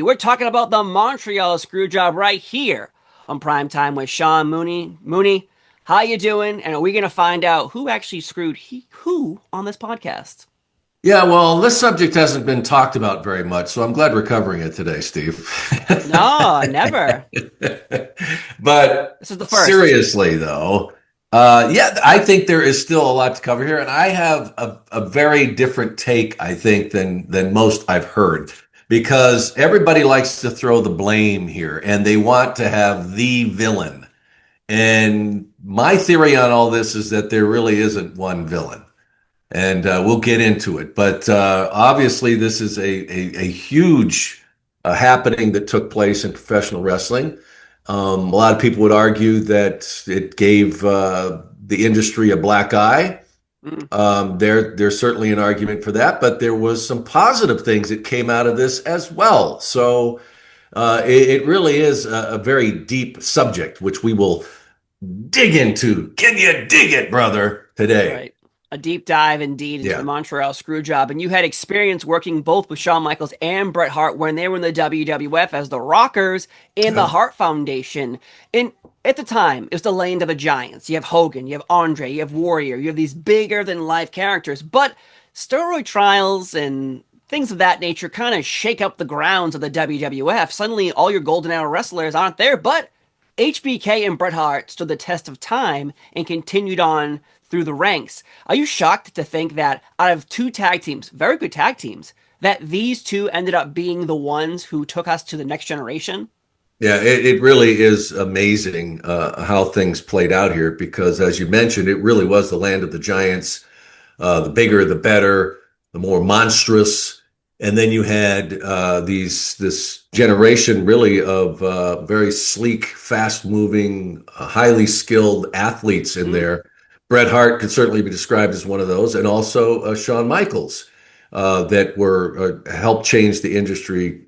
We're talking about the Montreal Screwjob right here on Primetime with Shawn Mooney. Mooney, how you doing? And are we going to find out who actually screwed who on this podcast? Yeah, well, this subject hasn't been talked about very much, so I'm glad we're covering it today, Steve. No, never. But This is the first. seriously, though, yeah, I think there is still a lot to cover here, and I have a very different take, I think, than most I've heard, because everybody likes to throw the blame here, and they want to have the villain. And my theory on all this is that there really isn't one villain, and we'll get into it. But obviously, this is a huge happening that took place in professional wrestling. A lot of people would argue that it gave the industry a black eye. Mm. There's certainly an argument for that, but there was some positive things that came out of this as well. So it really is a very deep subject, which we will dig into. Can you dig it, brother? Today. Right. A deep dive indeed into the Yeah. Montreal Screwjob. And you had experience working both with Shawn Michaels and Bret Hart when they were in the WWF as the Rockers in the Yeah. Hart Foundation. And at the time, it was the land of the giants. You have Hogan, you have Andre, you have Warrior, you have these bigger than life characters. But steroid trials and things of that nature kind of shake up the grounds of the WWF. Suddenly, all your golden era wrestlers aren't there, but HBK and Bret Hart stood the test of time and continued on through the ranks. Are you shocked to think that out of two tag teams, very good tag teams, that these two ended up being the ones who took us to the next generation? Yeah, it really is amazing how things played out here because, as you mentioned, it really was the land of the giants. The bigger, the better, the more monstrous. And then you had this generation really of very sleek, fast-moving, highly skilled athletes in Mm, there. Bret Hart could certainly be described as one of those, and also Shawn Michaels that were helped change the industry,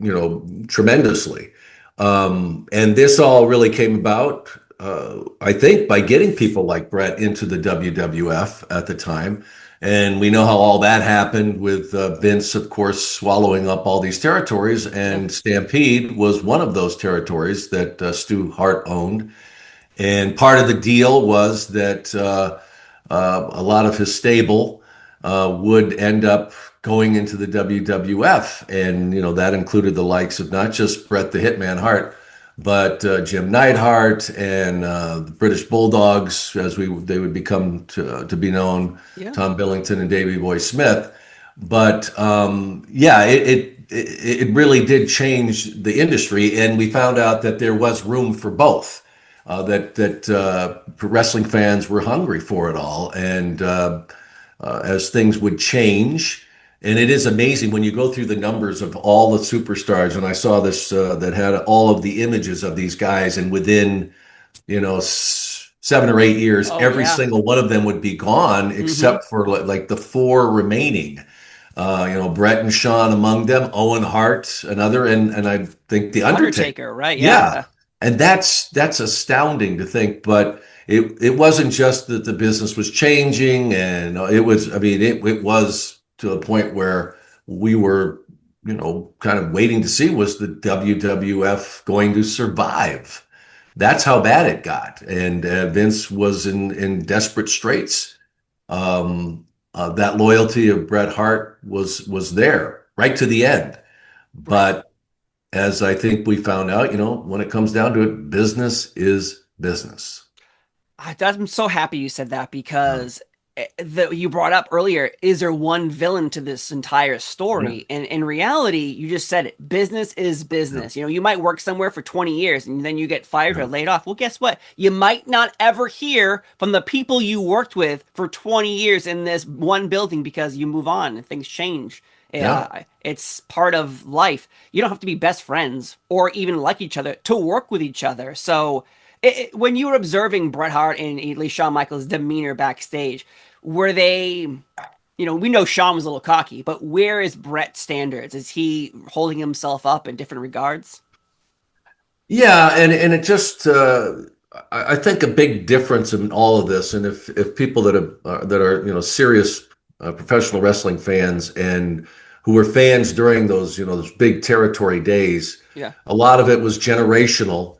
tremendously. And this all really came about, I think, by getting people like Bret into the WWF at the time. And we know how all that happened with Vince, of course, swallowing up all these territories. yeah. And Stampede was one of those territories that Stu Hart owned. And part of the deal was that a lot of his stable would end up going into the WWF, and that included the likes of not just Bret the Hitman Hart, but Jim Neidhart and the British Bulldogs, as they would become to be known, Yeah. Tom Billington and Davey Boy Smith. But yeah, it really did change the industry, and we found out that there was room for both. That wrestling fans were hungry for it all, and as things would change. And it is amazing when you go through the numbers of all the superstars. And I saw this that had all of the images of these guys, and within 7 or 8 years, Oh, every yeah. single one of them would be gone, Mm-hmm. except for like the four remaining. Bret and Shawn among them, Owen Hart another, and I think the Undertaker. Undertaker, right? Yeah, Yeah. and that's astounding to think, but it wasn't just that the business was changing, and it was, I mean, it was to a point where we were, kind of waiting to see, was the WWF going to survive? That's how bad it got, and Vince was in desperate straits. That loyalty of Bret Hart was there right to the end, Right. but as I think we found out, when it comes down to it, business is business. I'm so happy you said that Uh, because you brought up earlier, is there one villain to this entire yeah, story? And in reality, you just said it. Business is yeah, business. You might work somewhere for 20 years and then you get fired or yeah, laid off. Well, guess what? You might not ever hear from the people you worked with for 20 years in this one building because you move on and things change. yeah, It's part of life. You don't have to be best friends or even like each other to work with each other. So, when you were observing Bret Hart and at least Shawn Michaels' demeanor backstage, were they, we know Shawn was a little cocky, but where is Bret's standards? Is he holding himself up in different regards? yeah. And it just, I think a big difference in all of this, and if people that are serious professional wrestling fans and who were fans during those, those big territory days. Yeah. A lot of it was generational,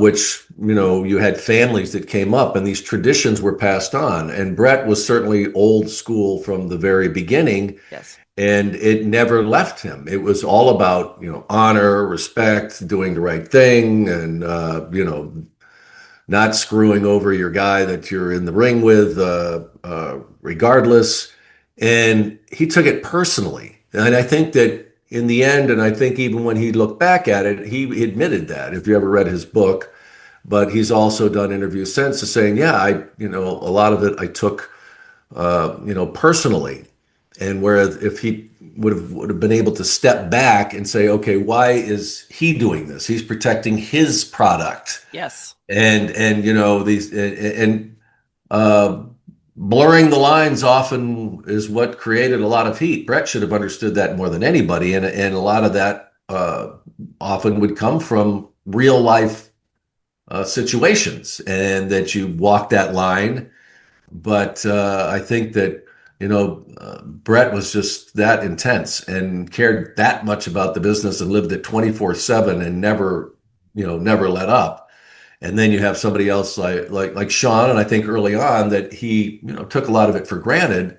which, you had families that came up and these traditions were passed on. And Bret was certainly old school from the very beginning, Yes. and it never left him. It was all about, honor, respect, doing the right thing, and, not screwing over your guy that you're in the ring with, regardless. And he took it personally. And I think that in the end, and I think even when he looked back at it, he admitted that, if you ever read his book. But he's also done interviews since saying, yeah, a lot of it I took, personally. And whereas if he would have been able to step back and say, okay, why is he doing this? He's protecting his product, Yes. and these and uh, blurring the lines often is what created a lot of heat. Bret should have understood that more than anybody, and a lot of that often would come from real life situations, and that you walk that line. But I think that Bret was just that intense and cared that much about the business and lived it 24/7 and never let up. And then you have somebody else like Shawn, and I think early on that he took a lot of it for granted,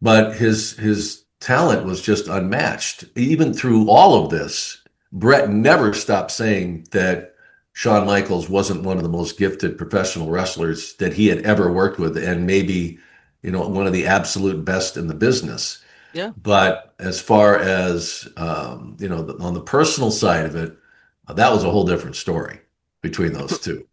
but his talent was just unmatched. Even through all of this, Bret never stopped saying that Shawn Michaels wasn't one of the most gifted professional wrestlers that he had ever worked with, and maybe one of the absolute best in the business. Yeah. But as far as on the personal side of it, that was a whole different story between those two.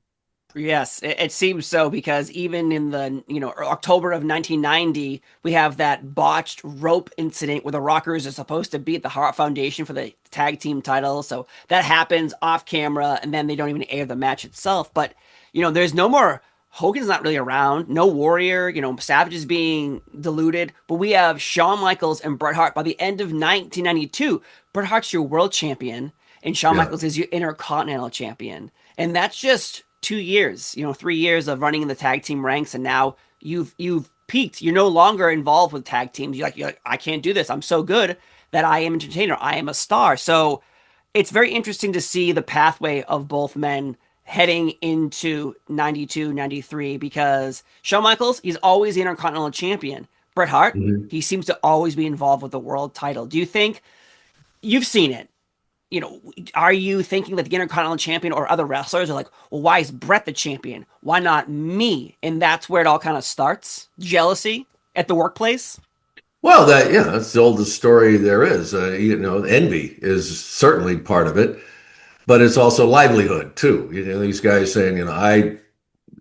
Yes, it seems so because even in the October of 1990, we have that botched rope incident where the Rockers are supposed to beat the Hart Foundation for the tag team title. So that happens off camera, and then they don't even air the match itself. But there's no more. Hogan's not really around. No Warrior. Savage is being diluted. But we have Shawn Michaels and Bret Hart. By the end of 1992, Bret Hart's your world champion, and Shawn Yeah. Michaels is your Intercontinental champion, and that's just 2 years, 3 years of running in the tag team ranks, and now you've peaked. You're no longer involved with tag teams. You're like, I can't do this. I'm so good that I am an entertainer. I am a star. So it's very interesting to see the pathway of both men heading into 92, 93, because Shawn Michaels, he's always the Intercontinental Champion. Bret Hart, Mhm. he seems to always be involved with the world title. Do you think you've seen it? Are you thinking that the Intercontinental Champion or other wrestlers are like, well, why is Bret the champion? Why not me? And that's where it all kind of starts. Jealousy at the workplace. Well, that's the oldest story there is. Envy is certainly part of it, but it's also livelihood too. These guys saying,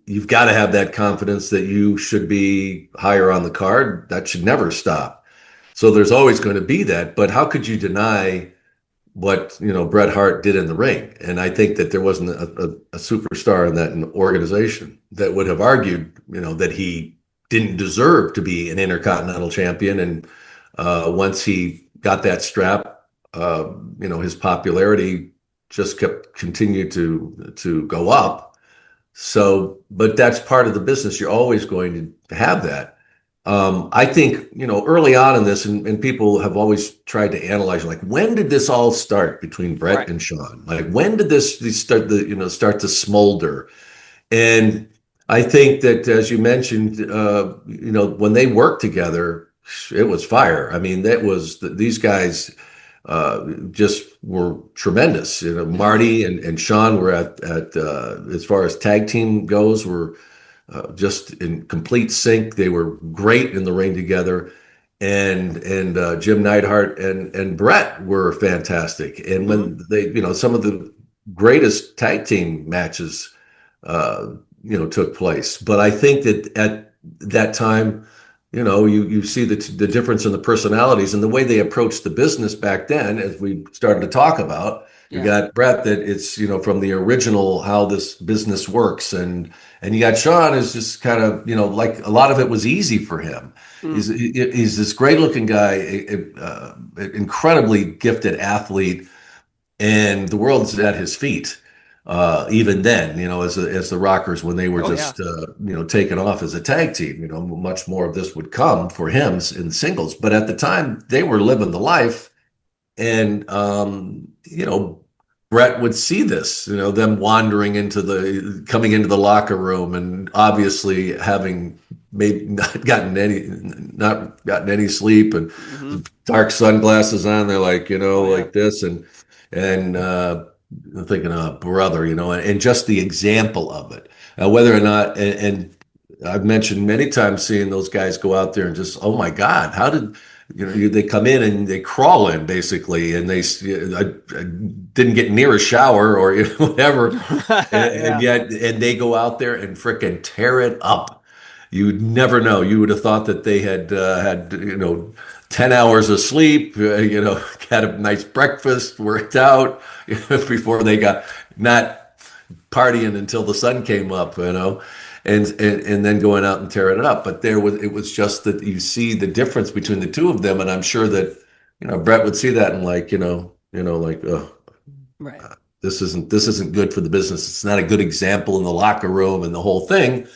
you've got to have that confidence that you should be higher on the card. That should never stop. So there's always going to be that. But how could you deny what Bret Hart did in the ring? And I think that there wasn't a superstar in that organization that would have argued, that he didn't deserve to be an Intercontinental Champion. And once he got that strap, his popularity just kept continued to go up. So, but that's part of the business. You're always going to have that. I think, early on in this, and people have always tried to analyze, like, when did this all start between Bret Right. and Shawn? Like, when did this start to smolder? And I think that, as you mentioned, when they worked together, it was fire. I mean, these guys just were tremendous. Marty and Shawn were at as far as tag team goes, were just in complete sync. They were great in the ring together, and Jim Neidhart and Bret were fantastic. And Mm-hmm. when they, some of the greatest tag team matches, uh, took place. But I think that at that time, you see the difference in the personalities and the way they approached the business back then, as we started to talk about. You Yeah. got Bret, that it's from the original how this business works, and you got Shawn is just kind of like a lot of it was easy for him. Mm. He's this great looking guy, incredibly gifted athlete, and the world's at his feet. even then, as the Rockers, when they were Oh yeah. just taken off as a tag team. Much more of this would come for him in singles, but at the time they were living the life. And Brett would see this, them coming into the locker room, and obviously having maybe not gotten any sleep, and Hmm. dark sunglasses on. They're like, Oh yeah. like this, and thinking, brother, and just the example of it, whether or not, and I've mentioned many times seeing those guys go out there and just, oh my God, how did they come in and they crawl in basically, and I didn't get near a shower or whatever, and Yeah. yet they go out there and frickin' tear it up. You'd never know. You would have thought that they had 10 hours of sleep, had a nice breakfast, worked out before they got not partying until the sun came up, and then going out and tearing it up. But it was just that you see the difference between the two of them, and I'm sure that Brett would see that and like like, oh, Right. this isn't good for the business. It's not a good example in the locker room and the whole thing,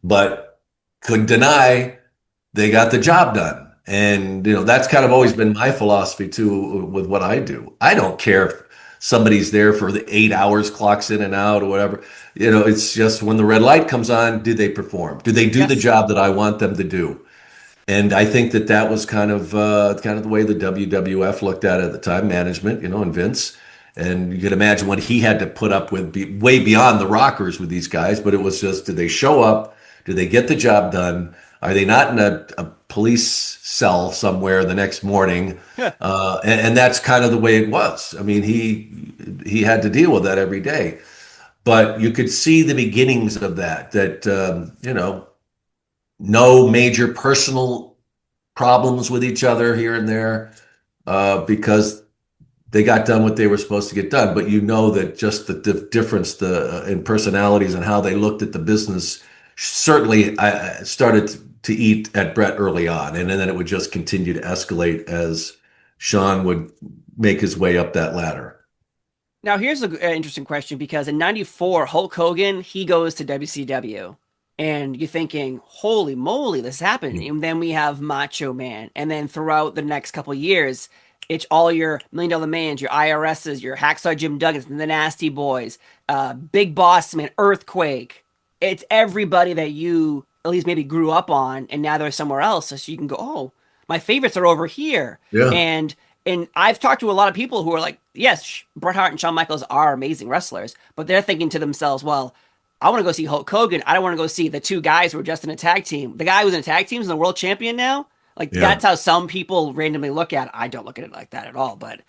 but couldn't deny they got the job done. And that's kind of always Right. been my philosophy too with what I do. I don't care if somebody's there for the 8 hours, clocks in and out or whatever. It's just when the red light comes on, do they perform? Do they do the Yes. job that I want them to do? And I think that was kind of the way the WWF looked at it at the time, management, and Vince. And you can imagine what he had to put up with, way beyond the Rockers with these guys. But it was just, do they show up? Do they get the job done? Are they not in a police cell somewhere the next morning? And that's kind of the way it was. I mean, he had to deal with that every day. But you could see the beginnings of that. No major personal problems with each other here and there, because they got done what they were supposed to get done. But that just the difference in personalities and how they looked at the business certainly started to eat at Brett early on, and then it would just continue to escalate as Shawn would make his way up that ladder. Now here's an interesting question because in '94, Hulk Hogan he goes to WCW, and you're thinking, "Holy moly, this happened!" And then we have Macho Man, and then throughout the next couple of years, it's all your Million Dollar Mans, your IRSs, your Hacksaw Jim Duggins, and the Nasty Boys, Big Boss Man, Earthquake. It's everybody that you at least maybe grew up on, and now they're somewhere else. So you can go, "Oh, my favorites are over here," Yeah, and I've talked to a lot of people who are like, yes, Bret Hart and Shawn Michaels are amazing wrestlers, but they're thinking to themselves, well, I want to go see Hulk Hogan. I don't want to go see the two guys who were just in a tag team. The guy who's in a tag team is the world champion now. Like yeah. that's how some people randomly look at it. I don't look at it like that at all, but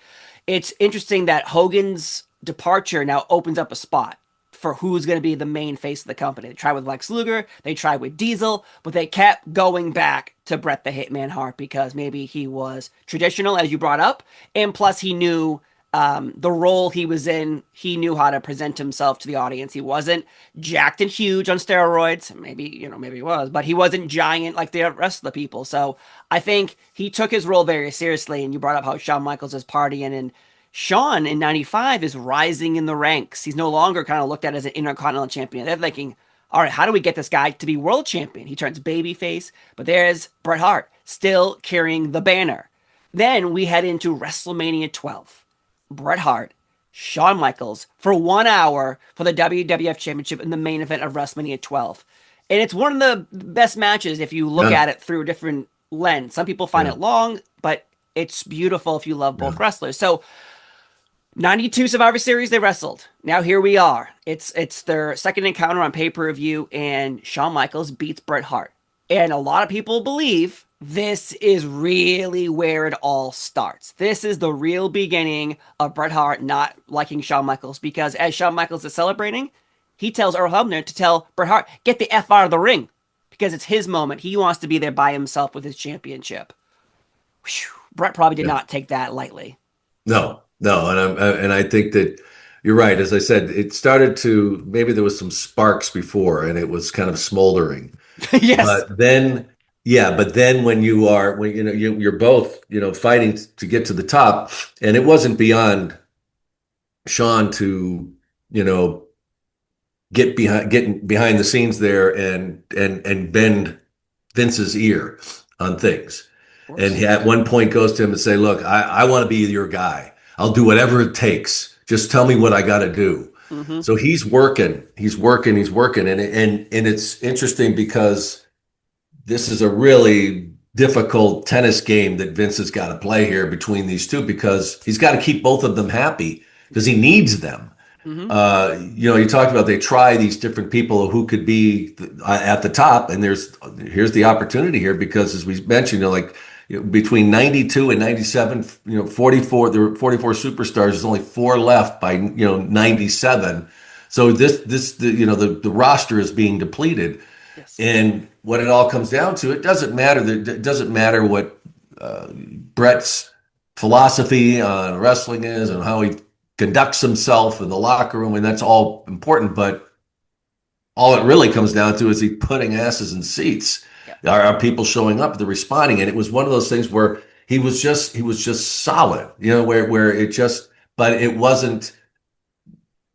it's interesting that Hogan's departure now opens up a spot for who's going to be the main face of the company. They tried with Lex Luger, they tried with Diesel, but they kept going back to Bret the Hitman Hart because maybe he was traditional, as you brought up, and plus he knew the role he was in. He knew how to present himself to the audience. He wasn't jacked and huge on steroids. Maybe he was, but he wasn't giant like the rest of the people. So I think he took his role very seriously. And you brought up how Shawn Michaels is partying, and Shawn in '95 is rising in the ranks. He's no longer kind of looked at as an intercontinental champion. They're thinking, all right, how do we get this guy to be world champion? He turns babyface, but there's Bret Hart still carrying the banner. Then we head into WrestleMania 12. Bret Hart, Shawn Michaels for 1 hour for the WWF Championship in the main event of WrestleMania 12. And it's one of the best matches if you look Yeah, at it through a different lens. Some people find yeah, it long, but it's beautiful if you love yeah. both wrestlers. So 92 Survivor Series they wrestled. Now here we are. It's their second encounter on pay-per-view and Shawn Michaels beats Bret Hart. And a lot of people believe this is really where it all starts. This is the real beginning of Bret Hart not liking Shawn Michaels because as Shawn Michaels is celebrating, he tells Earl Hebner to tell Bret Hart, get the F out of the ring because it's his moment. He wants to be there by himself with his championship. Whew. Bret probably did Yeah. not take that lightly. No, no, and I think that you're right. As I said, it started to, maybe there was some sparks before, and it was kind of smoldering. Yes. But then, yeah, but then when you're both fighting to get to the top, and it wasn't beyond Shawn to getting behind the scenes there and bend Vince's ear on things. Of And course. he at one point goes to him and say, "Look, I want to be your guy. I'll do whatever it takes. Just tell me what I got to do." Mm-hmm. So he's working, and it's interesting because this is a really difficult tennis game that Vince has got to play here between these two because he's got to keep both of them happy because he needs them. Mm-hmm. You talked about they try these different people who could be at the top, and here's the opportunity here because as we mentioned, between 92 and 97, 44, there were 44 superstars. There's only four left by 97. So the roster is being depleted. Yes. And what it all comes down to, it doesn't matter what Bret's philosophy on wrestling is and how he conducts himself in the locker room, and that's all important. But all it really comes down to is he putting asses in seats. Yeah. Are people showing up? They're responding, and it was one of those things where he was just solid, where it just, but it wasn't,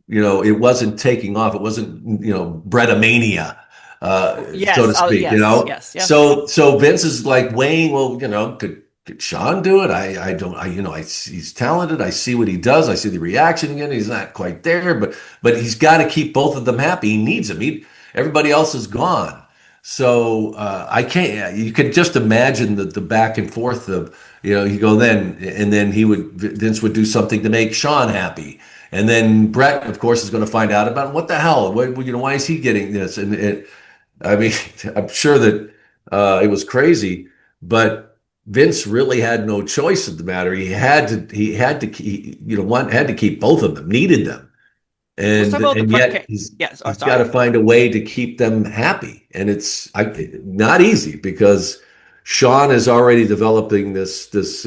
it wasn't taking off. It wasn't, Bretamania, so to Yes. Oh, speak, yes. Yes. Yeah. So Vince is like weighing, well, could Shawn do it? I don't, he's talented. I see what he does. I see the reaction again. He's not quite there, but he's got to keep both of them happy. He needs them. Everybody else is gone. So I can't. You could just imagine the back and forth of, you go then, and then Vince would do something to make Shawn happy. And then Bret, of course, is going to find out about what the hell. Why is he getting this? And I mean, I'm sure that it was crazy, but Vince really had no choice in the matter. He had to keep both of them, needed them, Let's talk about the and yet yes. Oh, he's got sorry. to find a way to keep them happy, and it's not easy because Shawn is already developing this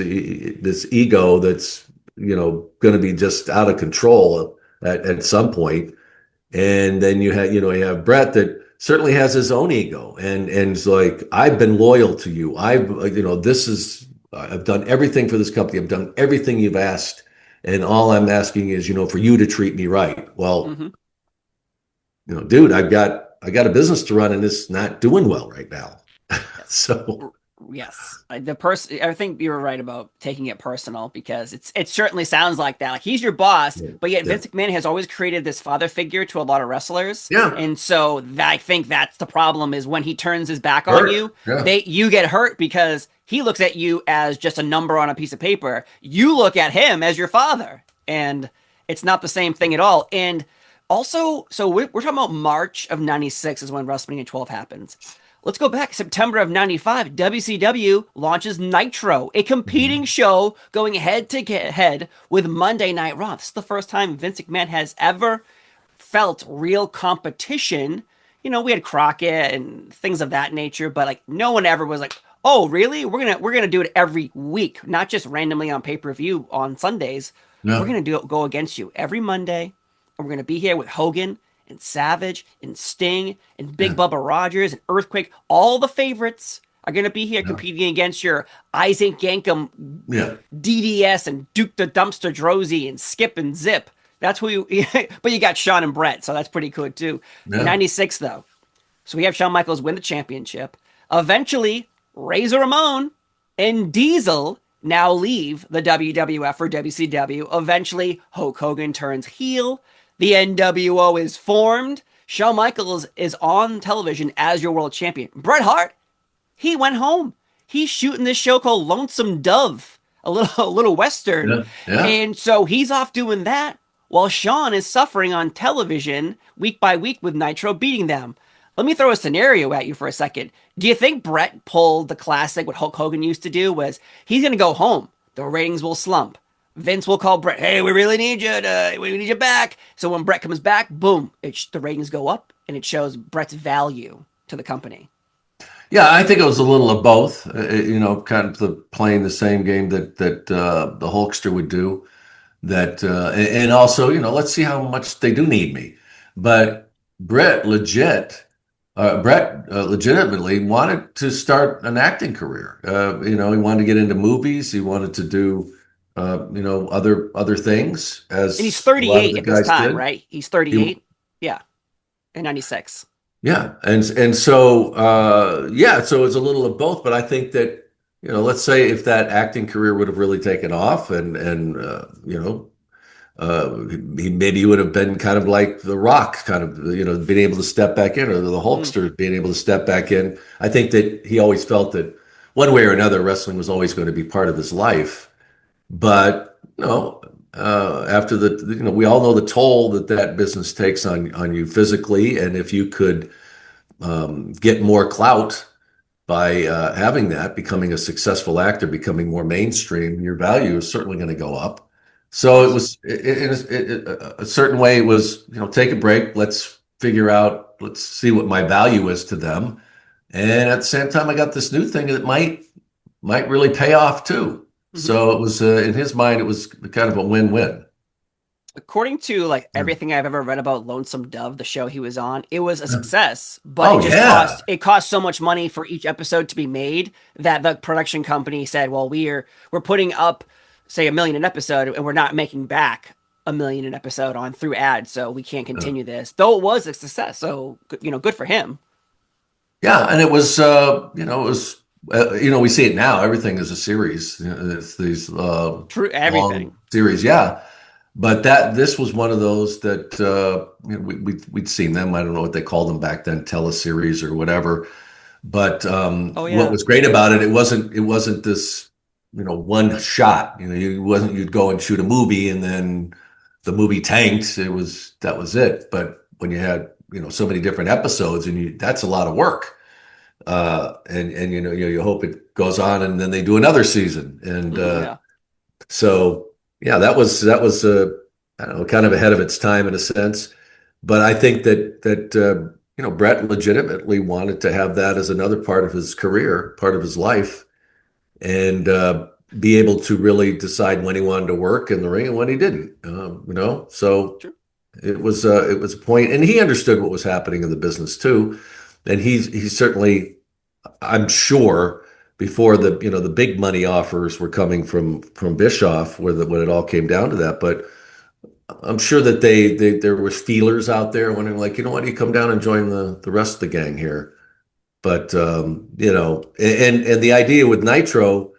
ego that's going to be just out of control at some point. And then you have Bret that certainly has his own ego and it's like, I've been loyal to you. I've done everything for this company. I've done everything you've asked. And all I'm asking is, for you to treat me right. Well, Mm-hmm. Dude, I got a business to run and it's not doing well right now. Yes. So Yes, the person. I think you were right about taking it personal because it certainly sounds like that. Like he's your boss, yeah, but yet yeah, Vince McMahon has always created this father figure to a lot of wrestlers, yeah, and so I think that's the problem. Is when he turns his back on hurt. you, Yeah, you get hurt because he looks at you as just a number on a piece of paper. You look at him as your father, and it's not the same thing at all. And also, so we're talking about March of '96 is when WrestleMania 12 happens. Let's go back. September of '95, WCW launches Nitro, a competing show going head to head with Monday Night Raw. This is the first time Vince McMahon has ever felt real competition. We had Crockett and things of that nature, but like no one ever was like, "Oh, really? We're gonna do it every week, not just randomly on pay-per-view on Sundays. We're no, gonna go against you every Monday, and we're gonna be here with Hogan and Savage and Sting and Big yeah, Bubba Rogers and Earthquake. All the favorites are going to be here no, competing against your Isaac Yankem, yeah, DDS, and Duke the Dumpster Drozy and Skip and Zip. That's who you, but you got Shawn and Bret, so that's pretty cool too. no, 96, though. So we have Shawn Michaels win the championship. Eventually, Razor Ramon and Diesel now leave the WWF or WCW. Eventually, Hulk Hogan turns heel. The NWO is formed. Shawn Michaels is on television as your world champion. Bret Hart, he went home. He's shooting this show called Lonesome Dove, a little western, yeah, yeah. and so he's off doing that while Shawn is suffering on television week by week with Nitro beating them. Let me throw a scenario at you for a second. Do you think Bret pulled the classic what Hulk Hogan used to do was he's going to go home. The ratings will slump. Vince will call Bret, hey, we really need you we need you back. So when Bret comes back, boom, the ratings go up and it shows Bret's value to the company. Yeah, I think it was a little of both. Kind of playing the same game that the Hulkster would do. And also, let's see how much they do need me. But Bret legitimately wanted to start an acting career. He wanted to get into movies. He wanted to do, other things, And he's as a lot of 38 the at this guys time, did. right? He's He 38. Yeah. in '96. Yeah, and so yeah, so it's a little of both. But I think that let's say if that acting career would have really taken off, and he maybe would have been kind of like The Rock, kind of being able to step back in, or the Mm, Hulkster being able to step back in. I think that he always felt that one way or another, wrestling was always going to be part of his life. But after we all know the toll that that business takes on you physically, and if you could get more clout by having that, becoming a successful actor, becoming more mainstream, your value is certainly going to go up. of So it course. was, a certain way, it was, take a break. Let's see what my value is to them. And at the same time, I got this new thing that might really pay off too. Mhm. So it was, in his mind, it was kind of a win-win. According to like Yeah. everything I've ever read about Lonesome Dove, the show he was on, it was a Yeah. success, but Oh yeah. it cost so much money for each episode to be made that the production company said, "Well, we're putting up say $1 million an episode and we're not making back $1 million an episode on through ads, so we can't continue this." Though it was a success, so good for him. Yeah, and it was, we see it now. Everything is a series. It's these True long everything. series, yeah. But this was one of those that we'd seen them. I don't know what they called them back then, teleseries or whatever. But Oh what yeah. was great about it, it wasn't this, one shot. You'd go and shoot a movie and then the movie tanked. That was it. But when you had, so many different episodes, and that's a lot of work. And you hope it goes on, and then they do another season. And Yeah. so yeah, that was I don't know, kind of ahead of its time in a sense. But I think that Brett legitimately wanted to have that as another part of his career, part of his life, and be able to really decide when he wanted to work in the ring and when he didn't. So True. it was a point, and he understood what was happening in the business too, and he's certainly, I'm sure, before the big money offers were coming from Bischoff, when it all came down to that. But I'm sure that there were feelers out there wondering, like, why don't you come down and join the rest of the gang here? But and the idea with Nitro,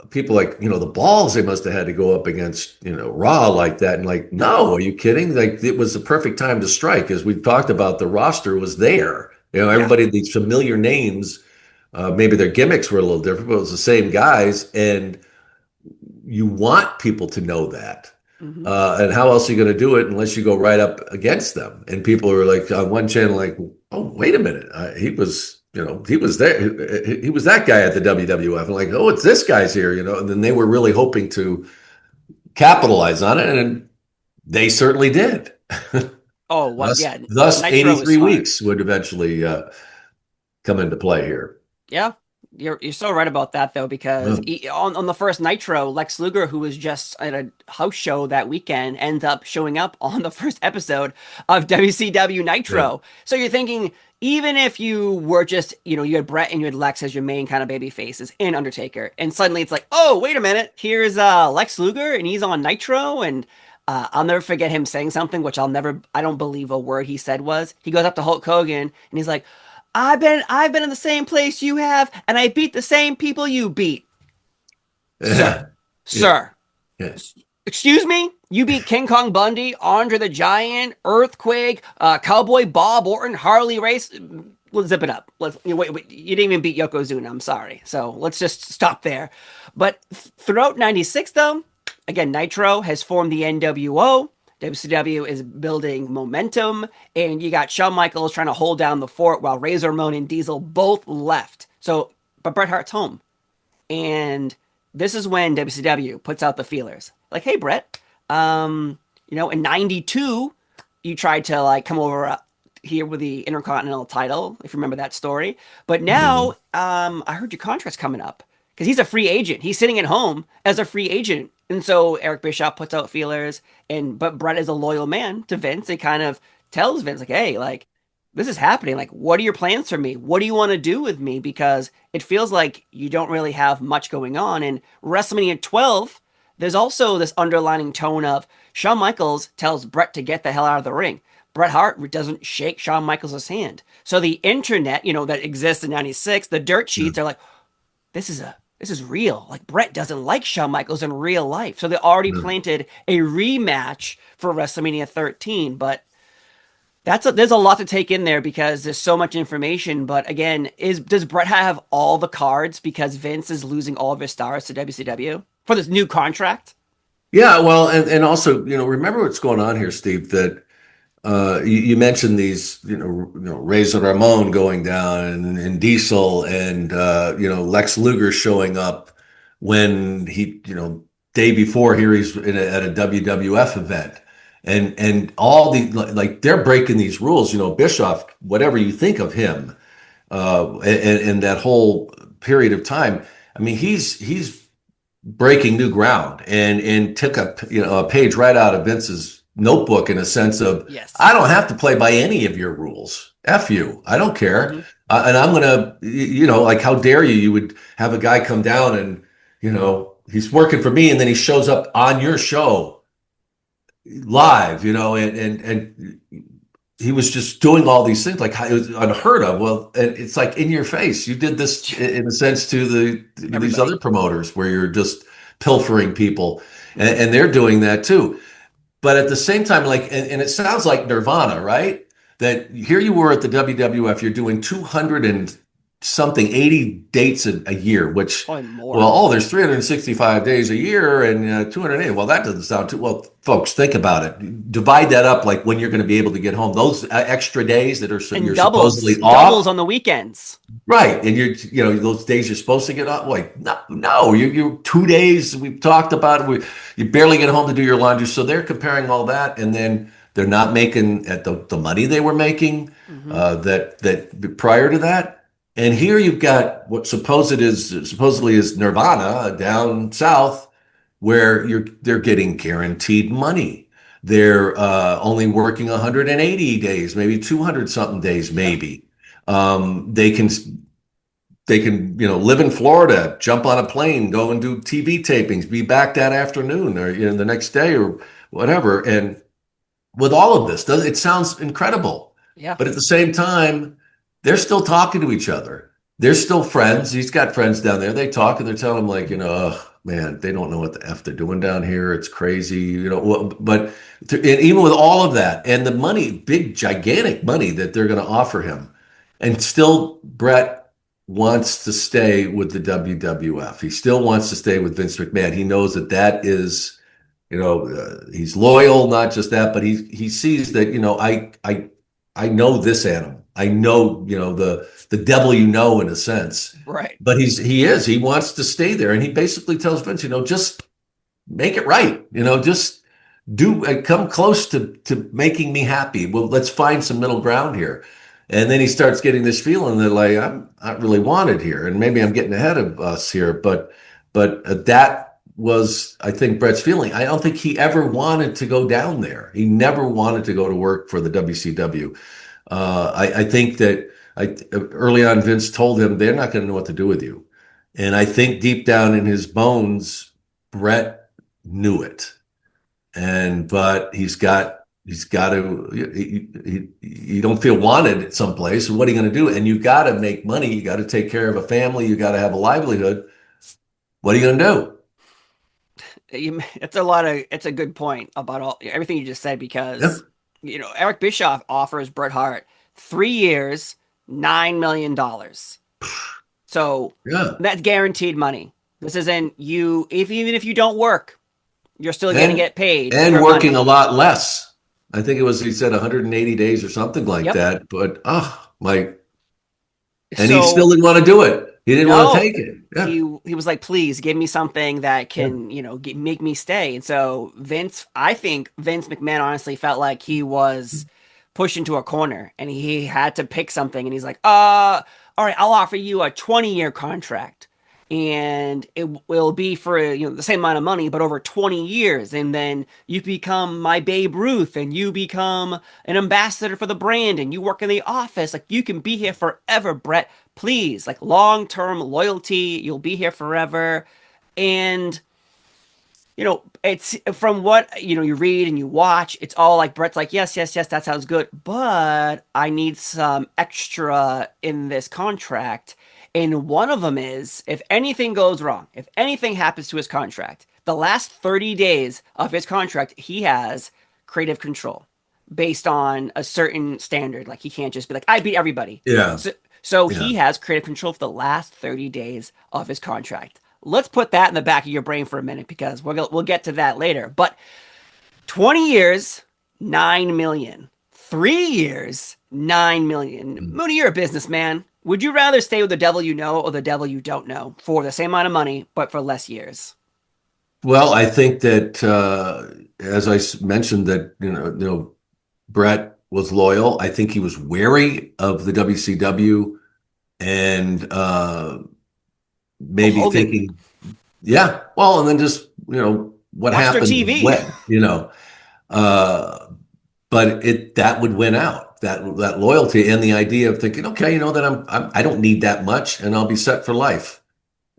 people like, the balls they must have had to go up against, Raw like that. And like, no, are you kidding? Like, it was the perfect time to strike. As we've talked about, the roster was there. Yeah. Everybody, these familiar names, maybe their gimmicks were a little different, but it was the same guys. And you want people to know that. Hmm. And how else are you going to do it unless you go right up against them? And people are like on one channel, like, oh, wait a minute, he was there, he was that guy at the WWF, and like, oh, it's this guy's here, and then they were really hoping to capitalize on it, and they certainly did. Oh, what? thus, Yeah. thus, Nitro was 83 smart. weeks would eventually come into play here. Yeah, you're so right about that though, because Yeah. on the first Nitro, Lex Luger, who was just at a house show that weekend, ends up showing up on the first episode of WCW Yeah. Nitro. So you're thinking, even if you were just, you had Brett and you had Lex as your main kind of baby faces in Undertaker, and suddenly it's like, oh, wait a minute, here's Lex Luger and he's on Nitro, and I'll never forget him saying something, which I don't believe a word he said was. He goes up to Hulk Hogan and he's like, I've been in the same place you have, and I beat the same people you beat. Sir. Yeah. Yeah. Sir. Yeah. Excuse me? You beat King Kong Bundy, Andre the Giant, Earthquake, Cowboy Bob Orton, Harley Race. Let's zip it up. Wait, you didn't even beat Yokozuna. I'm sorry. So let's just stop there. But throughout '96, though, again, Nitro has formed the NWO. WCW is building momentum, and you got Shawn Michaels trying to hold down the fort while Razor Ramon and Diesel both left. But Bret Hart's home. And this is when WCW puts out the feelers. Like, hey, Bret, in '92, you tried to like come over here with the Intercontinental title, if you remember that story. But now, Mhm. I heard your contract's coming up because he's a free agent. He's sitting at home as a free agent. And so Eric Bischoff puts out feelers, but Bret is a loyal man to Vince. He kind of tells Vince, like, hey, like, this is happening. Like, what are your plans for me? What do you want to do with me? Because it feels like you don't really have much going on. And WrestleMania 12, there's also this underlining tone of Shawn Michaels tells Bret to get the hell out of the ring. Bret Hart doesn't shake Shawn Michaels' hand. So the internet, that exists in '96, the dirt sheets are like, this is real. Like Bret doesn't like Shawn Michaels in real life. So they already Yeah. planted a rematch for WrestleMania 13. But there's a lot to take in there because there's so much information. But again, does Bret have all the cards because Vince is losing all of his stars to WCW for this new contract? Yeah, well, and also, remember what's going on here, Steve, that you mentioned these, Razor Ramon going down and Diesel and Lex Luger showing up when he, day before here he's at a WWF event, and all the like they're breaking these rules. Bischoff, whatever you think of him, and that whole period of time. I mean, he's breaking new ground and took a page right out of Vince's notebook in a sense of Yes. I don't have to play by any of your rules. F you. I don't care. Mm-hmm. And I'm gonna like how dare you would have a guy come down and he's working for me and then he shows up on your show live, and he was just doing all these things like it was unheard of. Well, and it's like in your face. You did this in a sense to these Everybody. other promoters where you're just pilfering people, and they're doing that too. But at the same time, like, and it sounds like Nirvana, right? That here you were at the WWF, you're doing 200 and something, 80 dates a year, which, Probably more. well, oh, there's 365 days a year and 280. Well, that doesn't sound too well, folks. Think about it. Divide that up, like when you're going to be able to get home. Those extra days that And you're supposedly doubles off, on the weekends. right? And those days you're supposed to get off. Like no, you 2 days. We've talked about it. You barely get home to do your laundry. So they're comparing all that, and then they're not making at the money they were making Mm-hmm. that prior to that. And here you've got what supposedly is Nirvana down south, where they're getting guaranteed money. They're only working 180 days, maybe 200 something days, Yeah. maybe. They can live in Florida, jump on a plane, go and do TV tapings, be back that afternoon or the next day or whatever. And with all of this, it sounds incredible. Yeah. But at the same time, they're still talking to each other. They're still friends. He's got friends down there. They talk and they're telling him like, "Ugh, man, they don't know what the F they're doing down here. It's crazy, But and even with all of that and the money, big, gigantic money that they're going to offer him, and still Brett wants to stay with the WWF. He still wants to stay with Vince McMahon. He knows that is he's loyal, not just that, but he sees that I know this animal. I know the devil in a sense, Right. but he wants to stay there, and he basically tells Vince, just make it right, just do come close to making me happy. Well, let's find some middle ground here. And then he starts getting this feeling that like I'm not really wanted here, and maybe I'm getting ahead of us here, but that was, I think, Bret's feeling. I don't think he ever wanted to go down there. He never wanted to go to work for the WCW. I think that early on, Vince told him they're not going to know what to do with you. And I think deep down in his bones, Bret knew it. But he's got to, you don't feel wanted at some place. What are you going to do? And you got to make money. You got to take care of a family. You got to have a livelihood. What are you going to do? It's a good point about everything you just said Yeah. because Eric Bischoff offers Bret Hart 3 years, $9 million. So Yeah. that's guaranteed money. This isn't you. Even if you don't work, you're still going to And get paid and for working money. a lot less. I think he said 180 days or something like Yep. that. But and he still So didn't want to do it. He didn't want to no, take it. Yeah. he was like, please give me something that Yeah. can make me stay. And so I think Vince McMahon honestly felt like he was pushed into a corner and he had to pick something. And he's like, all right, I'll offer you a 20-year contract. And it will be for the same amount of money, but over 20 years, and then you become my Babe Ruth, and you become an ambassador for the brand, and you work in the office. Like you can be here forever, Bret. Please, like long-term loyalty. You'll be here forever, and It's from what you read and you watch. It's all like Brett's like, yes, yes, yes, that sounds good, but I need some extra in this contract. And one of them is if anything goes wrong, if anything happens to his contract, the last 30 days of his contract, he has creative control based on a certain standard. Like he can't just be like, I beat everybody. Yeah, So yeah. he has creative control for the last 30 days of his contract. Let's put that in the back of your brain for a minute because we'll get to that later. But 20 years, 9 million. 3 years, 9 million. Mooney, you're a businessman. Would you rather stay with the devil you know or the devil you don't know for the same amount of money but for less years? Well, I think that as mentioned, that Brett was loyal. I think he was wary of the WCW and Well, maybe Hogan thinking, yeah, well, and then just what watched their happened TV. when, uh, but that would win out that loyalty and the idea of thinking, okay, that I don't need that much, and I'll be set for life.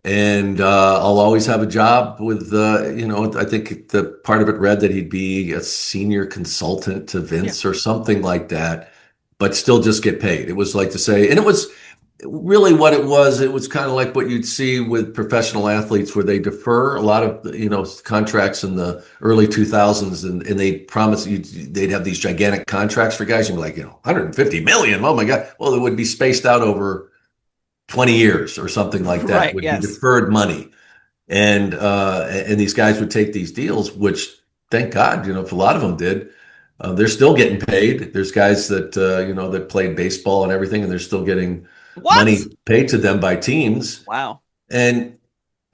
And I'll always have a job with, I think the part of it read that he'd be a senior consultant to Yeah. Vince or something like that, but still just get paid. It was like to say, and it was really what it was. It was kind of like what you'd see with professional athletes where they defer a lot of, contracts in the early 2000s and they promise you they'd have these gigantic contracts for guys. You'd be like, 150 million. Oh my God. Well, it would be spaced out over 20 years or something like that. It Right. would be Yes. deferred money. And these guys would take these deals, which thank God, if a lot of them did, they're still getting paid. There's guys that, that played baseball and everything, and they're still getting What? money paid to them by teams. Wow. And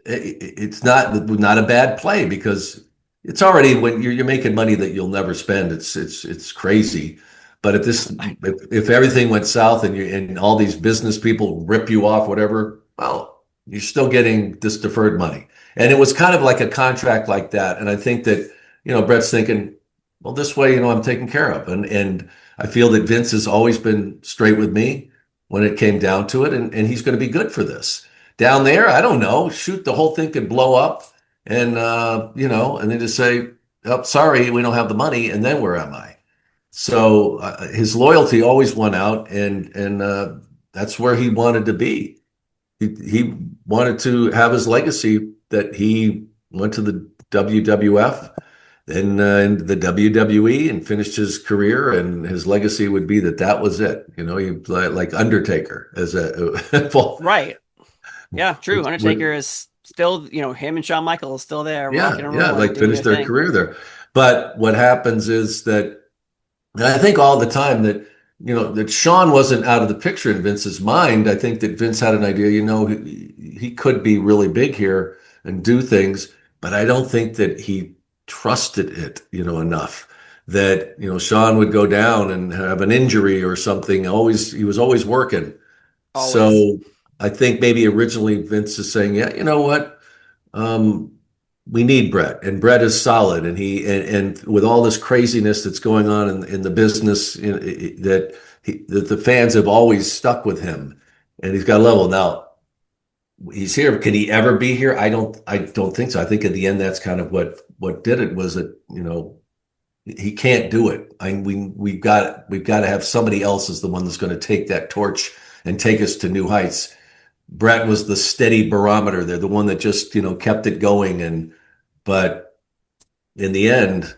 it's not a bad play because it's already when you're making money that you'll never spend. It's crazy. But if everything went south and all these business people rip you off, whatever, well, you're still getting this deferred money. And it was kind of like a contract like that. And I think that, Brett's thinking, well, this way, I'm taken care of. And I feel that Vince has always been straight with me when it came down to it, and he's going to be good for this. Down there, I don't know. Shoot, the whole thing could blow up, and and then just say, "Oh, sorry, we don't have the money," and then where am I? So his loyalty always won out, and that's where he wanted to be. He wanted to have his legacy that he went to the WWF and the WWE and finished his career, and his legacy would be that was it. He like Undertaker as a well, Right. Yeah, true. with Undertaker is still, him and Shawn Michaels still there rocking and yeah, rolling, like doing finished their their thing. career there. But what happens is that, and I think all the time that, that Shawn wasn't out of the picture in Vince's mind. I think that Vince had an idea, he could be really big here and do things, but I don't think that he trusted it, enough that, Shawn would go down and have an injury or something. He was always working. Always. So I think maybe originally Vince is saying, yeah, you know what? Um, we need Bret, and Bret is solid, and with all this craziness that's going on in the business, that the fans have always stuck with him, and he's got a level now. He's here. Can he ever be here? I don't think so. I think at the end, that's kind of what did it was that he can't do it. We've got to have somebody else as the one that's going to take that torch and take us to new heights. Brett was the steady barometer there, the one that just, kept it going. But in the end,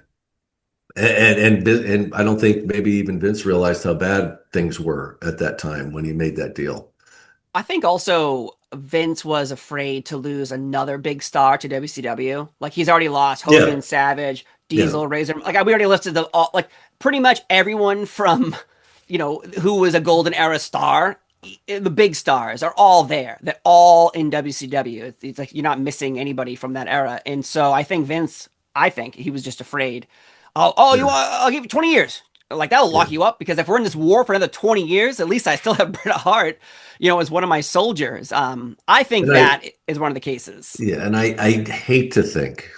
and I don't think maybe even Vince realized how bad things were at that time when he made that deal. I think also Vince was afraid to lose another big star to WCW. Like he's already lost Yeah. Hogan, Savage, Yeah. Diesel, Razor. Like we already listed the all, like pretty much everyone from who was a golden era star. The big stars are all there. They're all in WCW. It's like you're not missing anybody from that era. And so I think Vince, I think he was just afraid. Oh, you Yeah. want? I'll give you 20 years. Like that'll Yeah. lock you up because if we're in this war for another 20 years, at least I still have Bret Hart, as one of my soldiers. I think And I, that is one of the cases. yeah, and I hate to think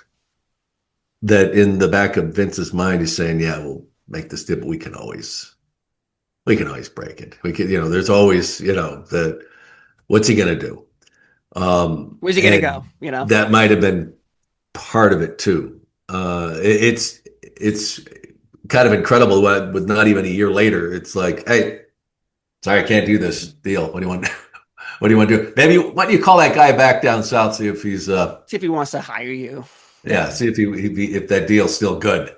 that in the back of Vince's mind, he's saying, yeah, we'll make this deal, but we can always break it. We can, there's always, that what's he going to do? Where's he gonna And go? that might have been part of it too. It's kind of incredible with not even a year later. It's like, hey, sorry, I can't do this deal. What do you want? What do you want to do? Maybe why don't you call that guy back down south, see if he's See if he wants to hire you. yeah, see if if that deal's still good.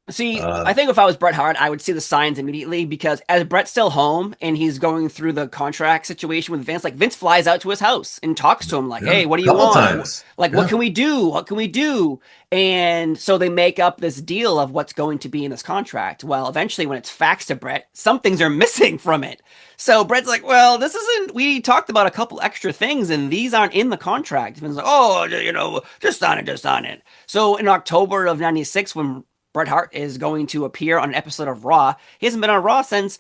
See, I Uh, think if I was Bret Hart, I would see the signs immediately because as Bret's still home and he's going through the contract situation with Vince, like Vince flies out to his house and talks to him like, yeah, "Hey, what do a you couple want? times. Like, what Yeah. can we do? What can we do?" And so they make up this deal of what's going to be in this contract. Well, eventually, when it's faxed to Bret, some things are missing from it. So Bret's like, "Well, this isn't. We talked about a couple extra things, and these aren't in the contract." Vince's like, "Oh, just sign it, just sign it." So in October of '96, when Bret Hart is going to appear on an episode of Raw. He hasn't been on Raw since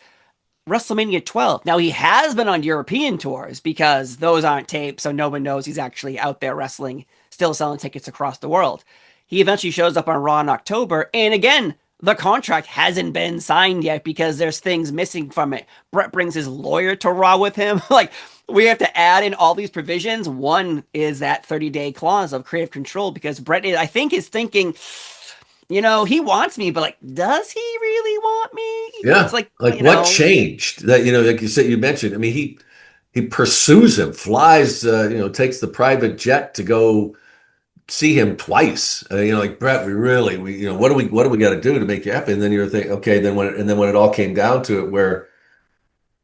WrestleMania 12. Now, he has been on European tours because those aren't taped, so no one knows he's actually out there wrestling, still selling tickets across the world. He eventually shows up on Raw in October, and again, the contract hasn't been signed yet because there's things missing from it. Bret brings his lawyer to Raw with him. Like, we have to add in all these provisions. One is that 30-day clause of creative control because Bret, I think, is thinking, he wants me, but like, does he really want me? It's Yeah. like, Like what changed? That like you said, you mentioned. I mean, he pursues him, flies, takes the private jet to go see him twice. Like Brett, what do we got to do to make you happy? And then you're thinking, okay, then when it all came down to it, where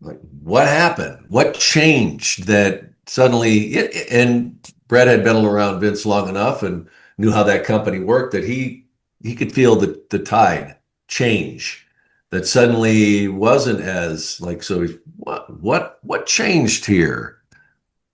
like what happened? What changed that suddenly? And Brett had been around Vince long enough and knew how that company worked that he could feel the tide change. That suddenly wasn't as like so. What changed here?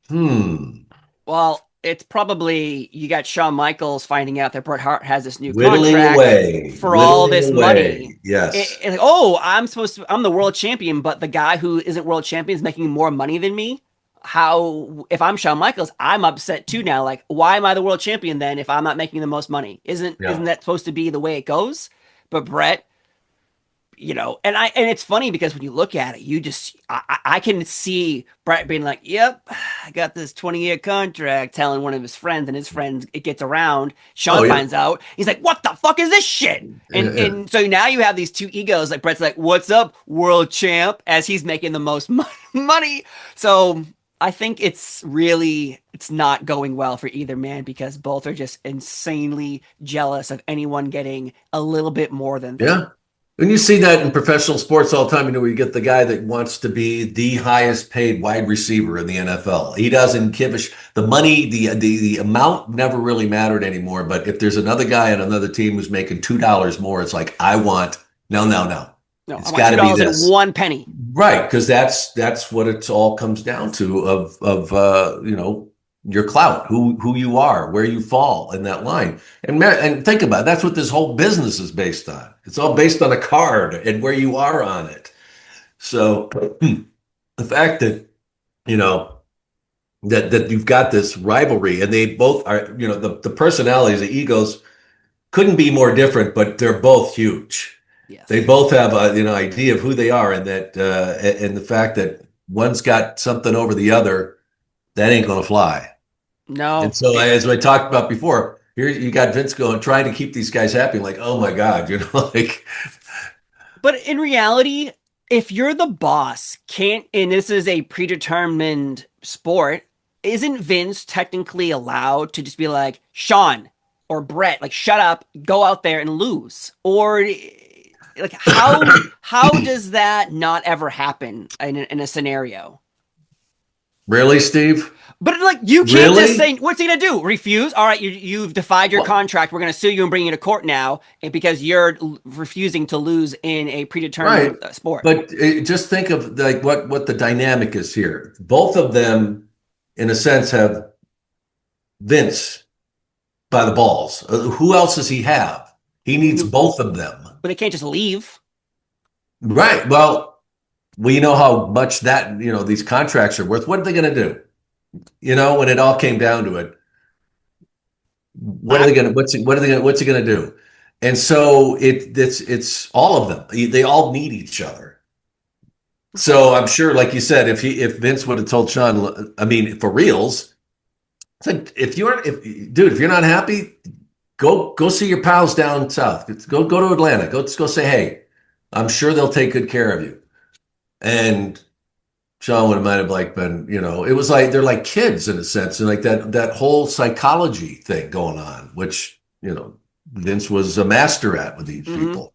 Hmm. well, it's probably you got Shawn Michaels finding out that Bret Hart has this new Whittling contract away, for all whittling this money. away. Yes. Oh, I'm the world champion, but the guy who isn't world champion is making more money than me. How, if I'm Shawn Michaels, I'm upset too now. Like, why am I the world champion then if I'm not making the most money? Isn't Yeah. that supposed to be the way it goes? But Bret, and it's funny because when you look at it, I can see Bret being like, "Yep, I got this 20-year contract," telling one of his friends, and his friends, it gets around. Oh Sean yeah. finds out. He's like, "What the fuck is this shit?" And Yeah. Yeah. and so now you have these two egos. Like Bret's like, "What's up, world champ?" As he's making the most money. So I think it's not going well for either man because both are just insanely jealous of anyone getting a little bit more than them. Yeah. And you see that in professional sports all the time, where you get the guy that wants to be the highest paid wide receiver in the NFL. He doesn't give the money, the amount never really mattered anymore. But if there's another guy on another team who's making $2 more, it's like, I want, no, no, no. No, I It's want got two to be dollars and this. one penny. Right, because that's what it all comes down to of your clout, who you are, where you fall in that line. And think about it, that's what this whole business is based on. It's all based on a card and where you are on it. So the fact that you know that you've got this rivalry and they both are, the personalities, the egos couldn't be more different, but they're both huge. They Yes. both have a idea of who they are, and that and the fact that one's got something over the other, that ain't gonna fly. And No. so, as I talked about before, here you got Vince going trying to keep these guys happy, like, oh my God, like, But in reality, if you're the boss, can't and this is a predetermined sport, isn't Vince technically allowed to just be like, Shawn or Bret, like shut up, go out there and lose? Or like how does that not ever happen in a scenario? really, Steve? But like you can't just Really? say what's he gonna do? Refuse? All right, you've defied your Well, contract. We're gonna sue you and bring you to court now, and because you're refusing to lose in a right. predetermined sport. But just think of like what the dynamic is here. Both of them, in a sense, have Vince by the balls. Who else does he have? He needs both of them. But they can't just leave. Right. Well, you know how much that, these contracts are worth. What are they going to do? When it all came down to it, what are I, they going to, what's he going to do? And so it's all of them. They all need each other. So I'm sure, like you said, if Vince would have told Shawn, I mean, for reals, it's like if you're not happy, go see your pals down south. Go to Atlanta. Go say, hey, I'm sure they'll take good care of you. And Shawn would have might have like been, it was like they're like kids in a sense, and like that whole psychology thing going on, which Vince was a master at with these Mm-hmm. people.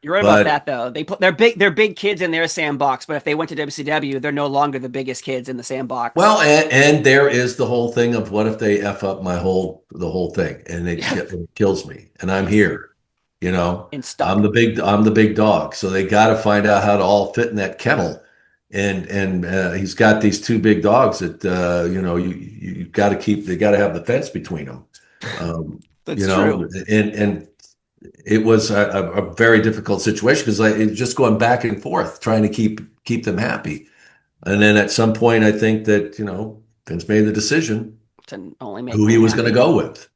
You're right about But that, though. They're big kids in their sandbox, but if they went to WCW, they're no longer the biggest kids in the sandbox. well, and there is the whole thing of what if they f up the whole thing, and Yeah. it kills me, and I'm Yes. here. And stuck. I'm the big dog, so they got to find out how to all fit in that kennel. And he's got these two big dogs that you got to keep. They got to have the fence between them. That's true. And it was a very difficult situation because it's just going back and forth trying to keep them happy. And then at some point, I think that Vince made the decision To only make who he them was going to happy. go with.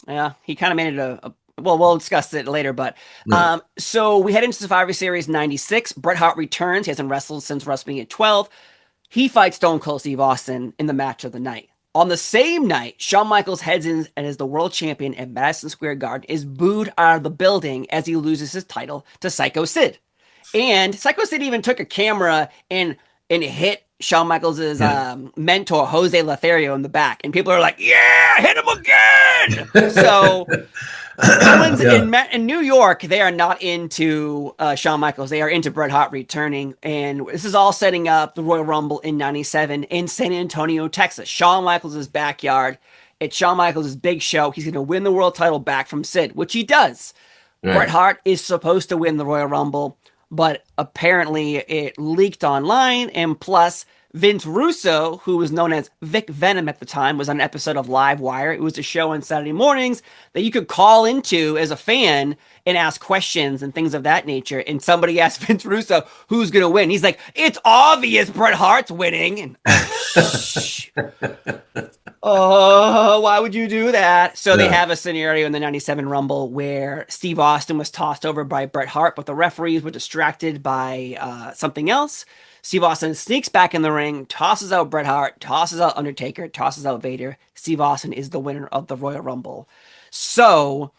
Yeah, he kind of made it well, we'll discuss it later, but Yeah. so we head into Survivor Series 96. Bret Hart returns. He hasn't wrestled since WrestleMania 12. He fights Stone Cold Steve Austin in the match of the night. On the same night, Shawn Michaels heads in and is the world champion at Madison Square Garden, is booed out of the building as he loses his title to Psycho Sid. And Psycho Sid even took a camera and hit Shawn Michaels' Yeah. mentor, Jose Lothario, in the back. And people are like, yeah, hit him again. So no one's Yeah. in New York. They are not into Shawn Michaels. They are into Bret Hart returning, and this is all setting up the Royal Rumble in '97 in San Antonio, Texas. Shawn Michaels' backyard. It's Shawn Michaels' big show. He's going to win the world title back from Sid, which he does. Bret Right. Hart is supposed to win the Royal Rumble, but apparently it leaked online, and plus Vince Russo, who was known as Vic Venom at the time, was on an episode of Live Wire. It was a show on Saturday mornings that you could call into as a fan and ask questions and things of that nature. And somebody asked Vince Russo, who's going to win? He's like, it's obvious Bret Hart's winning. And oh, why would you do that? So they Yeah. have a scenario in the 97 Rumble where Steve Austin was tossed over by Bret Hart, but the referees were distracted by something else. Steve Austin sneaks back in the ring, tosses out Bret Hart, tosses out Undertaker, tosses out Vader. Steve Austin is the winner of the Royal Rumble. So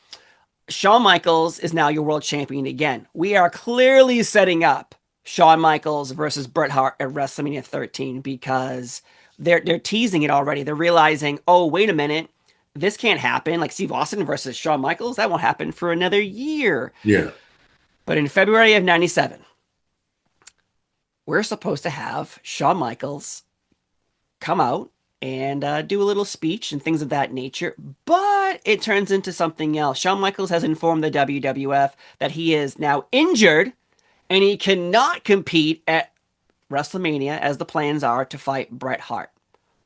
Shawn Michaels is now your world champion again. We are clearly setting up Shawn Michaels versus Bret Hart at WrestleMania 13 because they're teasing it already. They're realizing, oh, wait a minute, this can't happen. Like Steve Austin versus Shawn Michaels, that won't happen for another year. Yeah. But in February of 97, we're supposed to have Shawn Michaels come out and do a little speech and things of that nature. But it turns into something else. Shawn Michaels has informed the WWF that he is now injured and he cannot compete at WrestleMania as the plans are to fight Bret Hart.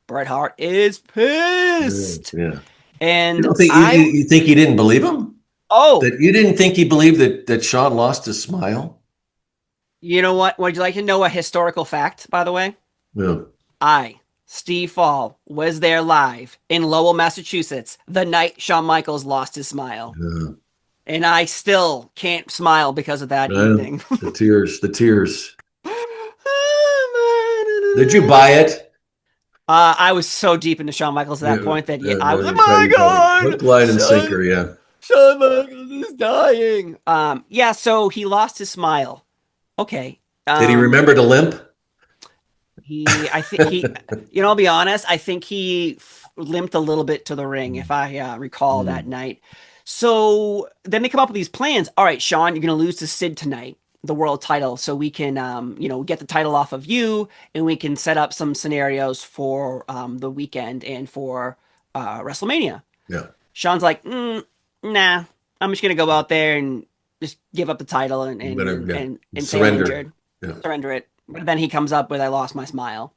Bret Hart is Yeah. pissed. Yeah. You And don't think you think he didn't believe him? oh, That you didn't think he believed that Shawn lost his smile? you know what? Would you like to know a historical fact, by the way? Yeah. Steve Fall, was there live in Lowell, Massachusetts, the night Shawn Michaels lost his smile. Yeah. And I still can't smile because of that evening. The tears, the tears. Did you buy it? I was so deep into Shawn Michaels at that Yeah. point that Yeah, I was no, like, you probably my God, hook, line, and sinker. Yeah. Shawn Michaels is dying. Yeah, so he lost his smile. Okay. Did he remember to limp? I think I'll be honest, I think he limped a little bit to the ring, if I recall that night. So then they come up with these plans. All right, Shawn, you're going to lose to Sid tonight, the world title, so we can, get the title off of you, and we can set up some scenarios for the weekend and for WrestleMania. Yeah. Shawn's like, nah, I'm just going to go out there and just give up the title and say I'm injured. Yeah. Surrender it. But then he comes up with, I lost my smile.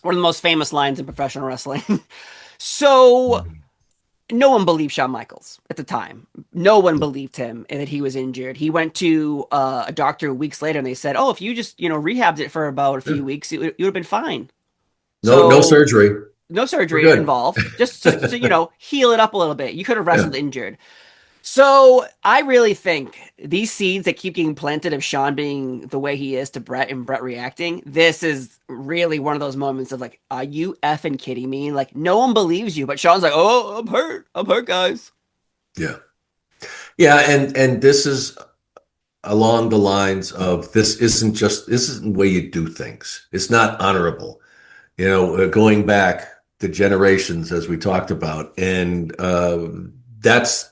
One of the most famous lines in professional wrestling. So no one believed Shawn Michaels at the time. No one believed him that he was injured. He went to a doctor weeks later and they said, oh, if you just, rehabbed it for about a few weeks, you would have been fine. No surgery. No surgery involved. Just to, heal it up a little bit. You could have wrestled injured. So I really think these seeds that keep getting planted of Shawn being the way he is to Bret and Bret reacting, this is really one of those moments of like, are you effing kidding me? Like, no one believes you, but Shawn's like, oh, I'm hurt, guys. Yeah. Yeah, and this is along the lines of this isn't the way you do things. It's not honorable. Going back the generations as we talked about, and that's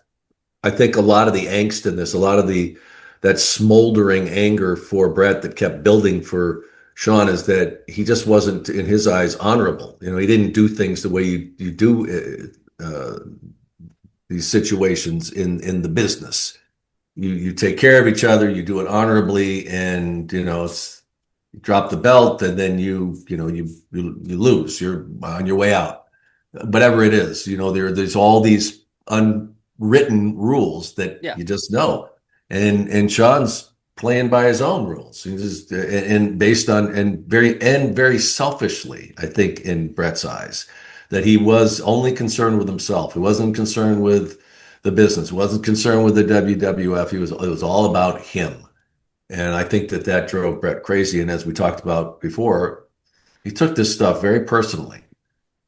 I think a lot of the angst in this, a lot of the that smoldering anger for Bret that kept building for Shawn is that he just wasn't in his eyes honorable. He didn't do things the way you do these situations in the business. You take care of each other, you do it honorably, and you drop the belt, and then you lose. You're on your way out. Whatever it is, there's all these unwritten rules that Yeah. you just know, and Shawn's playing by his own rules. He just and based on and very selfishly, I think in Bret's eyes, that he was only concerned with himself. He wasn't concerned with the business. He wasn't concerned with the WWF. It was all about him. And I think that drove Bret crazy. And as we talked about before, he took this stuff very personally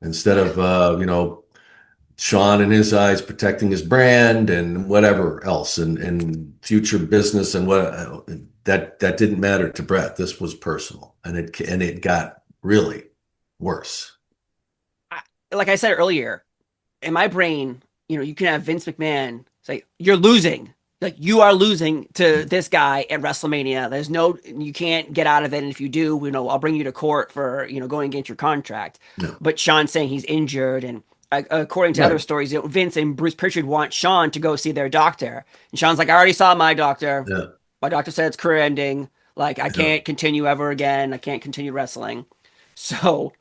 instead of, Shawn in his eyes protecting his brand and whatever else and future business and what that didn't matter to Bret. This was personal, and it got really worse. Like I said earlier, in my brain, you can have Vince McMahon say, "You're losing." Like, you are losing to this guy at WrestleMania. You can't get out of it. And if you do, I'll bring you to court for, going against your contract. No. But Shawn's saying he's injured. And according to other Right. stories, Vince and Bruce Pritchard want Shawn to go see their doctor. And Shawn's like, I already saw my doctor. Yeah. My doctor said it's career ending. Like, I Yeah. can't continue ever again. I can't continue wrestling. So,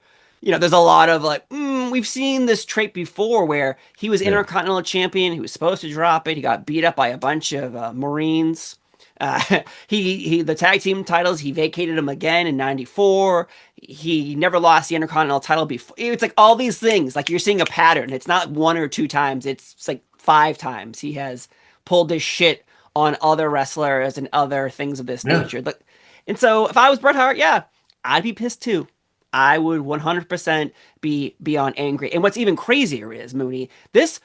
there's a lot of like, we've seen this trait before where he was Yeah. Intercontinental Champion. He was supposed to drop it. He got beat up by a bunch of Marines. The tag team titles, he vacated them again in '94. He never lost the Intercontinental title before. It's like all these things, like you're seeing a pattern. It's not one or two times. It's like 5 times he has pulled this shit on other wrestlers and other things of this Yeah. nature. And so if I was Bret Hart, yeah, I'd be pissed too. I would 100% be beyond angry. And what's even crazier is, Mooney, this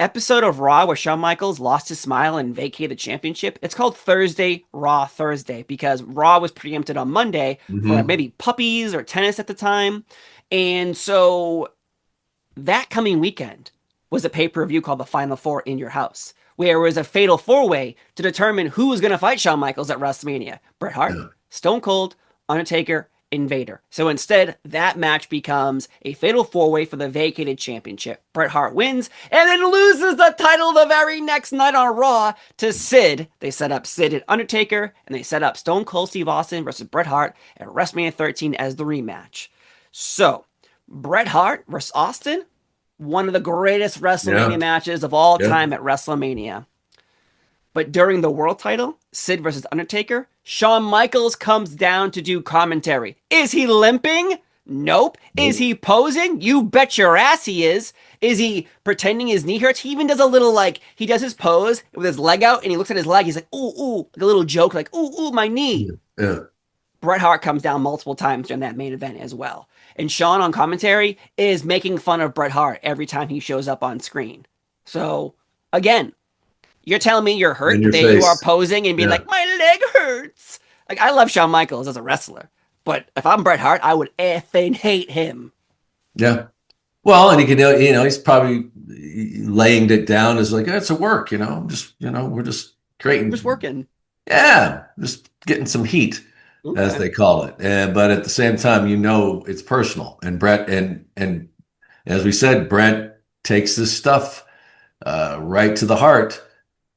episode of Raw where Shawn Michaels lost his smile and vacated the championship, it's called Thursday, Raw Thursday, because Raw was preempted on Monday for Hmm. maybe puppies or tennis at the time. And so that coming weekend was a pay-per-view called the Final Four in Your House, where it was a fatal four-way to determine who was going to fight Shawn Michaels at WrestleMania. Bret Hart, Yeah. Stone Cold, Undertaker, Invader. So instead, that match becomes a fatal four-way for the vacated championship. Bret Hart wins and then loses the title the very next night on Raw to Sid. They set up Sid and Undertaker, and they set up Stone Cold Steve Austin versus Bret Hart at WrestleMania 13 as the rematch. So, Bret Hart versus Austin, one of the greatest WrestleMania Yeah. matches of all Yeah. time at WrestleMania. But during the world title, Sid versus Undertaker, Shawn Michaels comes down to do commentary. Is he limping? Nope. Is Nope. he posing? You bet your ass he is. Is he pretending his knee hurts? He even does a little he does his pose with his leg out and he looks at his leg. He's like, ooh, ooh, like a little joke, like, ooh, ooh, my knee. Yeah. Bret Hart comes down multiple times during that main event as well. And Shawn on commentary is making fun of Bret Hart every time he shows up on screen. So, again, you're telling me you're hurt, In but your then you are face. posing and being Yeah. like, my leg hurts. Like, I love Shawn Michaels as a wrestler, but if I'm Bret Hart, I would effing hate him. Yeah. Well, and he can, he's probably laying it down as like, it's a work, just, we're just I'm just creating, working. yeah, just getting some heat, as Okay. they call it. But at the same time, it's personal. And Brett, and as we said, Brett takes this stuff right to the heart,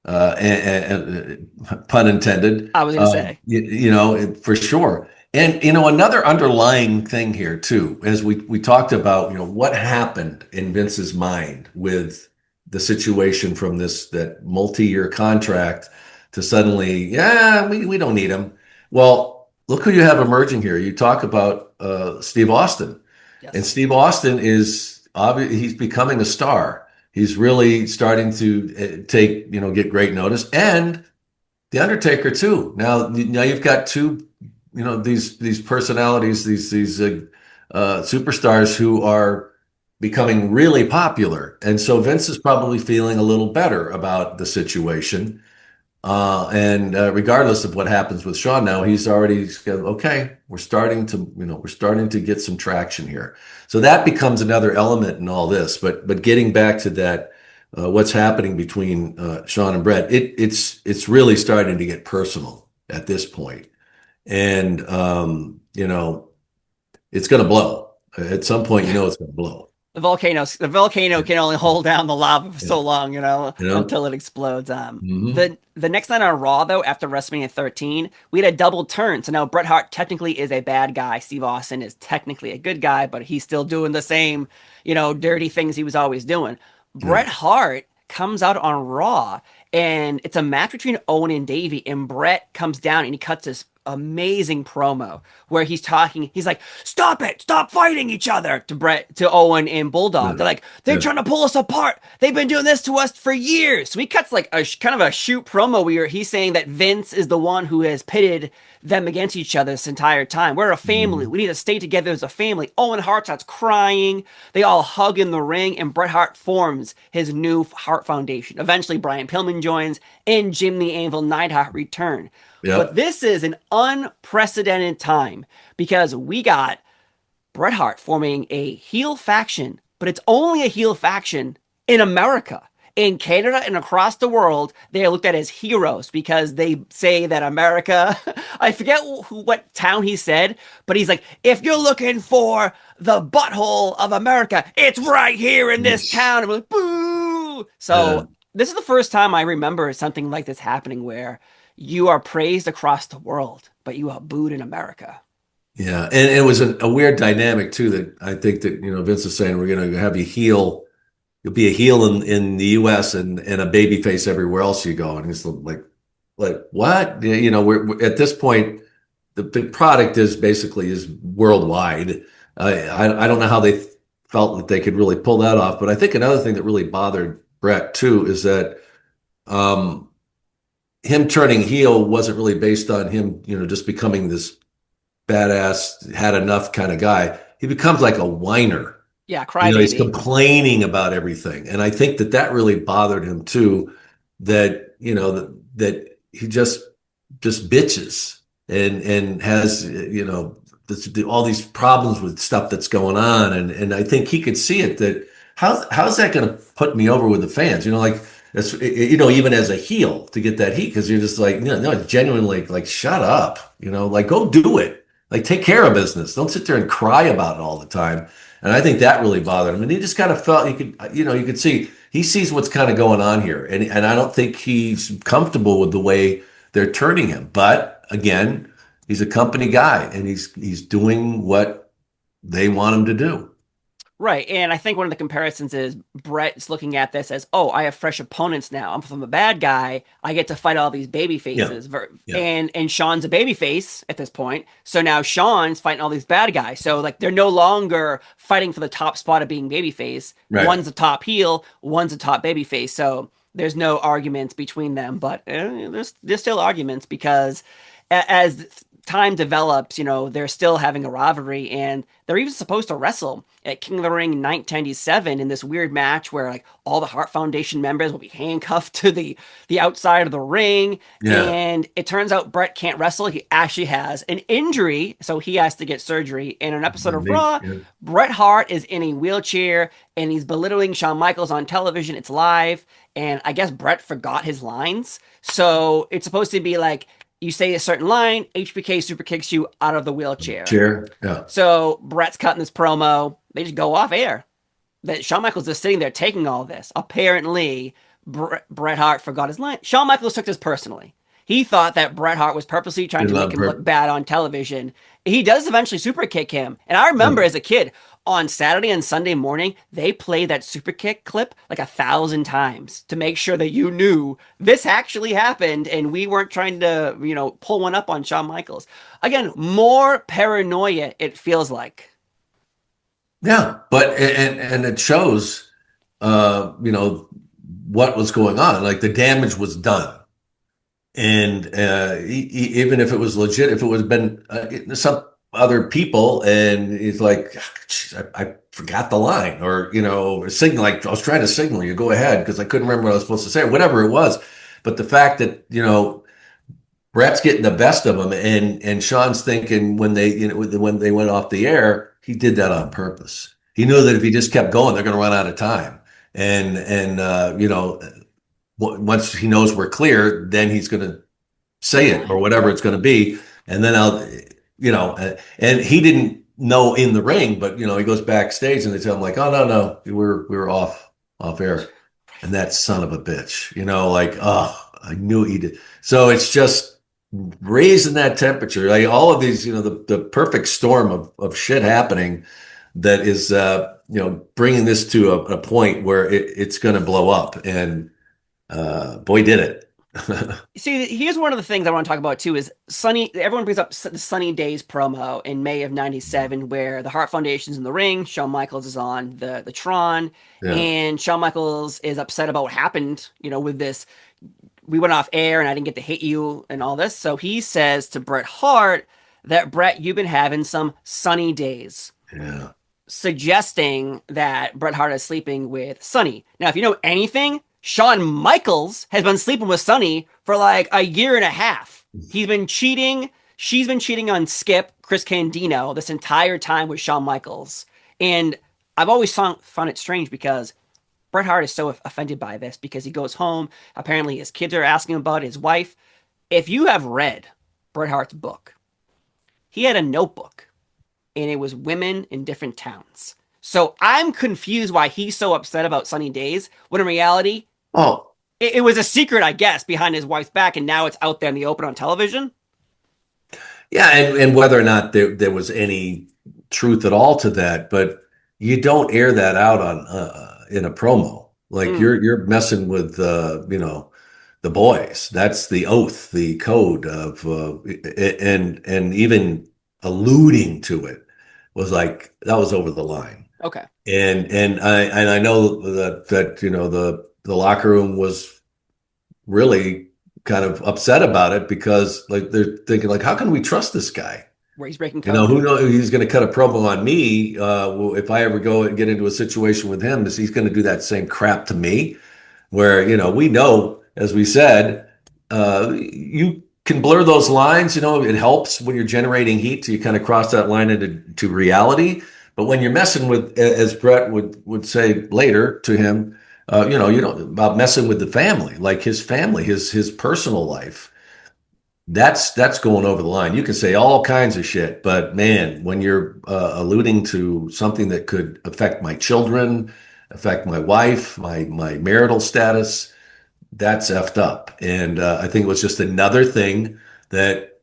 pun intended, I was going to say. for sure. And another underlying thing here too, as we talked about, what happened in Vince's mind with the situation from that multi-year contract to suddenly, yeah, we don't need him. Well, look who you have emerging here. You talk about Steve Austin, and Yes. Steve Austin is obviously he's becoming a star. He's really starting to get great notice, and the Undertaker too. Now you've got two, these personalities, these superstars who are becoming really popular. And so Vince is probably feeling a little better about the situation. And regardless of what happens with Shawn now, he's already okay. We're starting to get some traction here. So that becomes another element in all this. But getting back to that, what's happening between Shawn and Bret, it's really starting to get personal at this point, and it's going to blow at some point. It's going to blow. The volcano can only hold down the lava for Yeah. so long, You know. until it explodes. Hmm. The next night on Raw, though, after WrestleMania 13, we had a double turn. So now Bret Hart technically is a bad guy. Steve Austin is technically a good guy, but he's still doing the same, dirty things he was always doing. Yeah. Bret Hart comes out on Raw, and it's a match between Owen and Davey, and Bret comes down and he cuts this amazing promo where he's like, stop it, stop fighting each other to Owen and Bulldog. They're like, they're Yeah. trying to pull us apart, they've been doing this to us for years. So he cuts like a kind of a shoot promo where he's saying that Vince is the one who has pitted them against each other this entire time. We're a family, Mhm. we need to stay together as a family. Owen Hart starts crying, they all hug in the ring, and Bret Hart forms his new Hart Foundation. Eventually Brian Pillman joins and Jim the Anvil Neidhart return. But Yep. this is an unprecedented time because we got Bret Hart forming a heel faction, but it's only a heel faction in America. In Canada and across the world, they are looked at as heroes because they say that America, I forget what town he said, but he's like, if you're looking for the butthole of America, it's right here in this town. And we're like, boo. Yeah. So this is the first time I remember something like this happening where you are praised across the world, but you are booed in America. Yeah, and it was a weird dynamic too that I think that Vince is saying we're going to have you heel. You'll be a heel in the U.S. and a baby face everywhere else you go. And he's like what? Yeah, we're at this point the product is worldwide. I don't know how they felt that they could really pull that off, but I think another thing that really bothered Brett too is that um, him turning heel wasn't really based on him, just becoming this badass, had enough kind of guy. He becomes like a whiner. Yeah, He's crybaby. complaining about everything. And I think that really bothered him too, that, that he just bitches and has, all these problems with stuff that's going on. And I think he could see it that how's that going to put me over with the fans? Like that's, even as a heel to get that heat, because you're just like, no, genuinely like, shut up, like go do it. Like take care of business. Don't sit there and cry about it all the time. And I think that really bothered him. And he just kind of felt you could see he sees what's kind of going on here. And I don't think he's comfortable with the way they're turning him. But again, he's a company guy and he's doing what they want him to do. Right, and I think one of the comparisons is Brett's looking at this as, oh, I have fresh opponents now. I'm from a bad guy. I get to fight all these baby Yeah. faces, Yeah. and Shawn's a baby face at this point. So now Shawn's fighting all these bad guys. So like they're no longer fighting for the top spot of being baby face. Right. One's a top heel, one's a top baby face. So there's no arguments between them, but there's still arguments because as time develops, they're still having a rivalry, and they're even supposed to wrestle at King of the Ring 1997 in this weird match where like all the Hart Foundation members will be handcuffed to the outside of the ring. Yeah. And it turns out Bret can't wrestle. He actually has an injury, so he has to get surgery. In an episode of Raw, Yeah. Bret Hart is in a wheelchair and he's belittling Shawn Michaels on television. It's live, and I guess Bret forgot his lines. So it's supposed to be like, you say a certain line, HBK super kicks you out of the wheelchair. Chair. Yeah. So Brett's cutting this promo. They just go off air. That Shawn Michaels is sitting there taking all this. Apparently, Bret Hart forgot his line. Shawn Michaels took this personally. He thought that Bret Hart was purposely trying to make him look bad on television. He does eventually super kick him. And I remember as a kid, on Saturday and Sunday morning, they played that super kick clip like 1,000 times to make sure that you knew this actually happened and we weren't trying to, pull one up on Shawn Michaels. Again, more paranoia, it feels like. Yeah. But and it shows what was going on. Like the damage was done. And even if it was legit, if it was been other people, and he's like, I forgot the line, or signal. Like, I was trying to signal you, go ahead, because I couldn't remember what I was supposed to say, or whatever it was. But the fact that Bret's getting the best of him, and Shawn's thinking when they went off the air, he did that on purpose. He knew that if he just kept going, they're going to run out of time, and once he knows we're clear, then he's going to The say it or line. whatever it's going to be, and then and he didn't know in the ring, but he goes backstage and they tell him like, oh, no, we were off air, and that son of a bitch, like, oh, I knew he did. So it's just raising that temperature, like all of these, the perfect storm of shit happening that is bringing this to a point where it's going to blow up, and boy did it. See, here's one of the things I want to talk about too is Sunny. Everyone brings up the Sunny Days promo in May of '97, where the Hart Foundation's in the ring. Shawn Michaels is on the Tron, Yeah, and Shawn Michaels is upset about what happened. With this, we went off air and I didn't get to hit you and all this. So he says to Bret Hart that Bret, you've been having some sunny days, yeah. suggesting that Bret Hart is sleeping with Sunny. Now, if you know anything, Shawn Michaels has been sleeping with Sunny for like a year and a half. He's been cheating. She's been cheating on Skip, Chris Candido, this entire time with Shawn Michaels. And I've always found it strange because Bret Hart is so offended by this because he goes home. Apparently, his kids are asking about his wife. If you have read Bret Hart's book, he had a notebook and it was women in different towns. So I'm confused why he's so upset about Sunny Days when in reality, Oh, it was a secret, I guess, behind his wife's back, and now it's out there in the open on television. yeah, and whether or not there was any truth at all to that, but you don't air that out on in a promo. Like, Mm, you're messing with the boys. That's the oath, the code of and even alluding to it was like that was over the line. okay. And I know that the locker room was really kind of upset about it, because like they're thinking like, how can we trust this guy? Where he's breaking code. Who knows? He's going to cut a promo on me. Well, if I ever go and get into a situation with him, is he's going to do that same crap to me? Where we know, as we said, you can blur those lines. It helps when you're generating heat, so you kind of cross that line into reality. But when you're messing with, as Bret would say later to him, you know about messing with the family, like his family, his personal life. That's going over the line. You can say all kinds of shit, but man, when you're alluding to something that could affect my children, affect my wife, my marital status, that's effed up. And I think it was just another thing that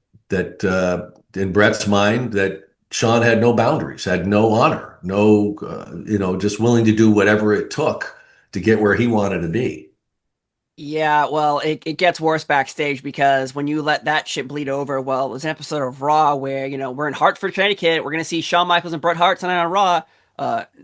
in Bret's mind, that Shawn had no boundaries, had no honor, no just willing to do whatever it took to get where he wanted to be. Yeah, well, it gets worse backstage because when you let that shit bleed over, well, there's an episode of Raw where, we're in Hartford, Connecticut. We're going to see Shawn Michaels and Bret Hart tonight on Raw.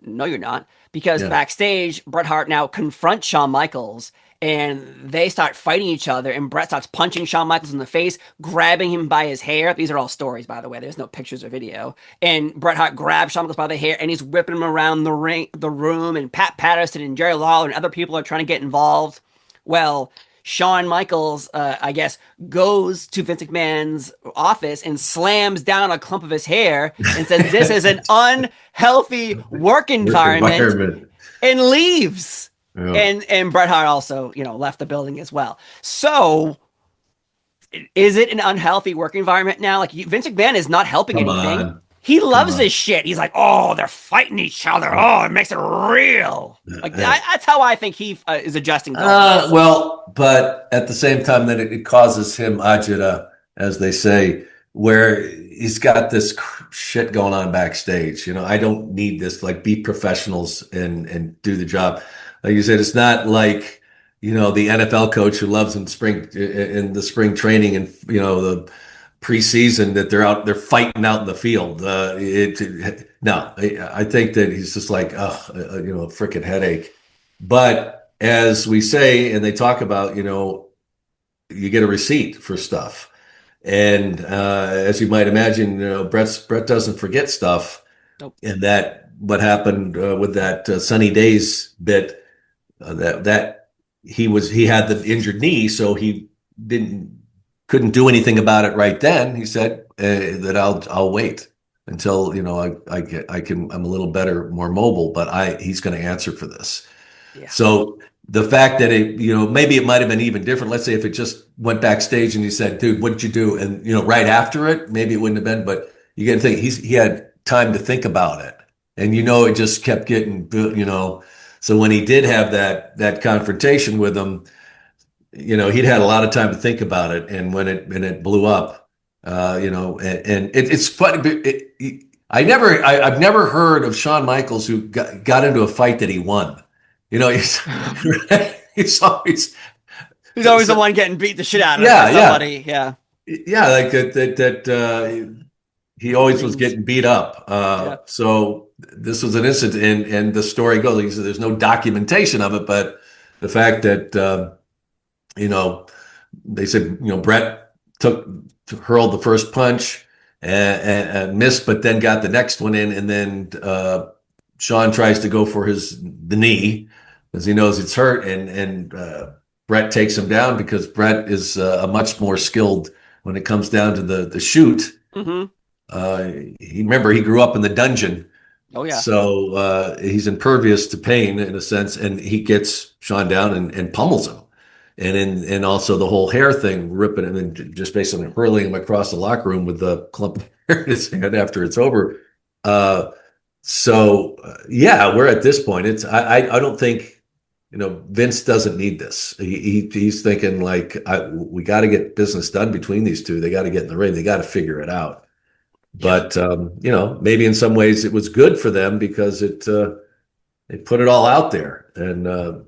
No, you're not. Because Yeah. backstage, Bret Hart now confronts Shawn Michaels and they start fighting each other. And Bret starts punching Shawn Michaels in the face, grabbing him by his hair. These are all stories, by the way. There's no pictures or video. And Bret Hart grabs Shawn Michaels by the hair and he's whipping him around the room. And Pat Patterson and Jerry Lawler and other people are trying to get involved. Well, Shawn Michaels, I guess, goes to Vince McMahon's office and slams down a clump of his hair and says, "This is an unhealthy work Work environment," environment. and leaves. Yeah. And Bret Hart also, left the building as well. So, is it an unhealthy work environment now? Like Vince McMahon is not helping Come anything. on. He Come loves on. this shit. He's like, oh, they're fighting each other. Oh, it makes it real. Like that's how I think he is adjusting to all this. Well, but at the same time, that it causes him agita, as they say, where he's got this shit going on backstage. I don't need this. Like, be professionals and do the job. Like you said, it's not like the NFL coach who loves in the spring training and the preseason that they're fighting out in the field. No, I think that he's just like, a freaking headache. But as we say, and they talk about, you get a receipt for stuff. And as you might imagine, Brett doesn't forget stuff, Nope. and that what happened with that Sunny Days bit, that he had the injured knee, so he didn't couldn't do anything about it right then. He said that I'll wait until I'm a little better, more mobile, but he's going to answer for this. Yeah. So the fact that maybe it might have been even different. Let's say if it just went backstage and he said, "Dude, what did you do?" And right after it, maybe it wouldn't have been. But you got to think he had time to think about it, and it just kept getting. So when he did have that confrontation with him, he'd had a lot of time to think about it, and when it blew up, it's funny. I've never heard of Shawn Michaels who got into a fight that he won. He's he's always He's always the one getting beat the shit out of by yeah, yeah, somebody. Yeah. yeah, like that he always was Rings. getting beat up. Yeah. So this was an incident, and the story goes. He said there's no documentation of it, but the fact that you know they said Bret hurled the first punch and missed, but then got the next one in, and then Shawn tries to go for the knee because he knows it's hurt, and Bret takes him down because Bret is a much more skilled when it comes down to the shoot. Mm-hmm. He grew up in the dungeon, Oh yeah. so he's impervious to pain in a sense, and he gets Shawn down and pummels him, and also the whole hair thing, ripping him and just basically hurling him across the locker room with the clump of hair in his hand after it's over. Yeah, we're at this point. I don't think Vince doesn't need this. He's thinking like we got to get business done between these two. They got to get in the ring. They got to figure it out. Yeah. But maybe in some ways it was good for them because it put it all out there. And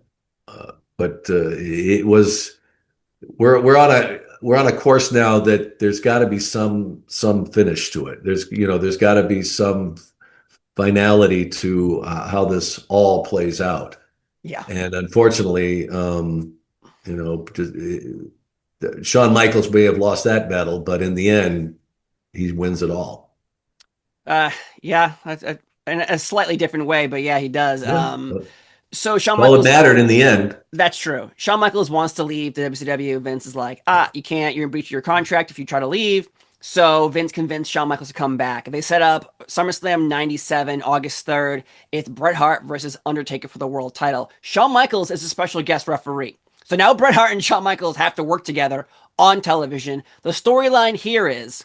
but it was we're on a course now that there's got to be some finish to it. There's got to be some finality to how this all plays out. Yeah. And unfortunately, Shawn Michaels may have lost that battle, but in the end, he wins it all. Yeah. In a slightly different way, but yeah, he does. Yeah. So Shawn All it Michaels. mattered in the end. That's true. Shawn Michaels wants to leave the WCW. Vince is like, you can't. You're in breach of your contract if you try to leave. So Vince convinced Shawn Michaels to come back. They set up SummerSlam 97, August 3rd. It's Bret Hart versus Undertaker for the world title. Shawn Michaels is a special guest referee. So now Bret Hart and Shawn Michaels have to work together on television. The storyline here is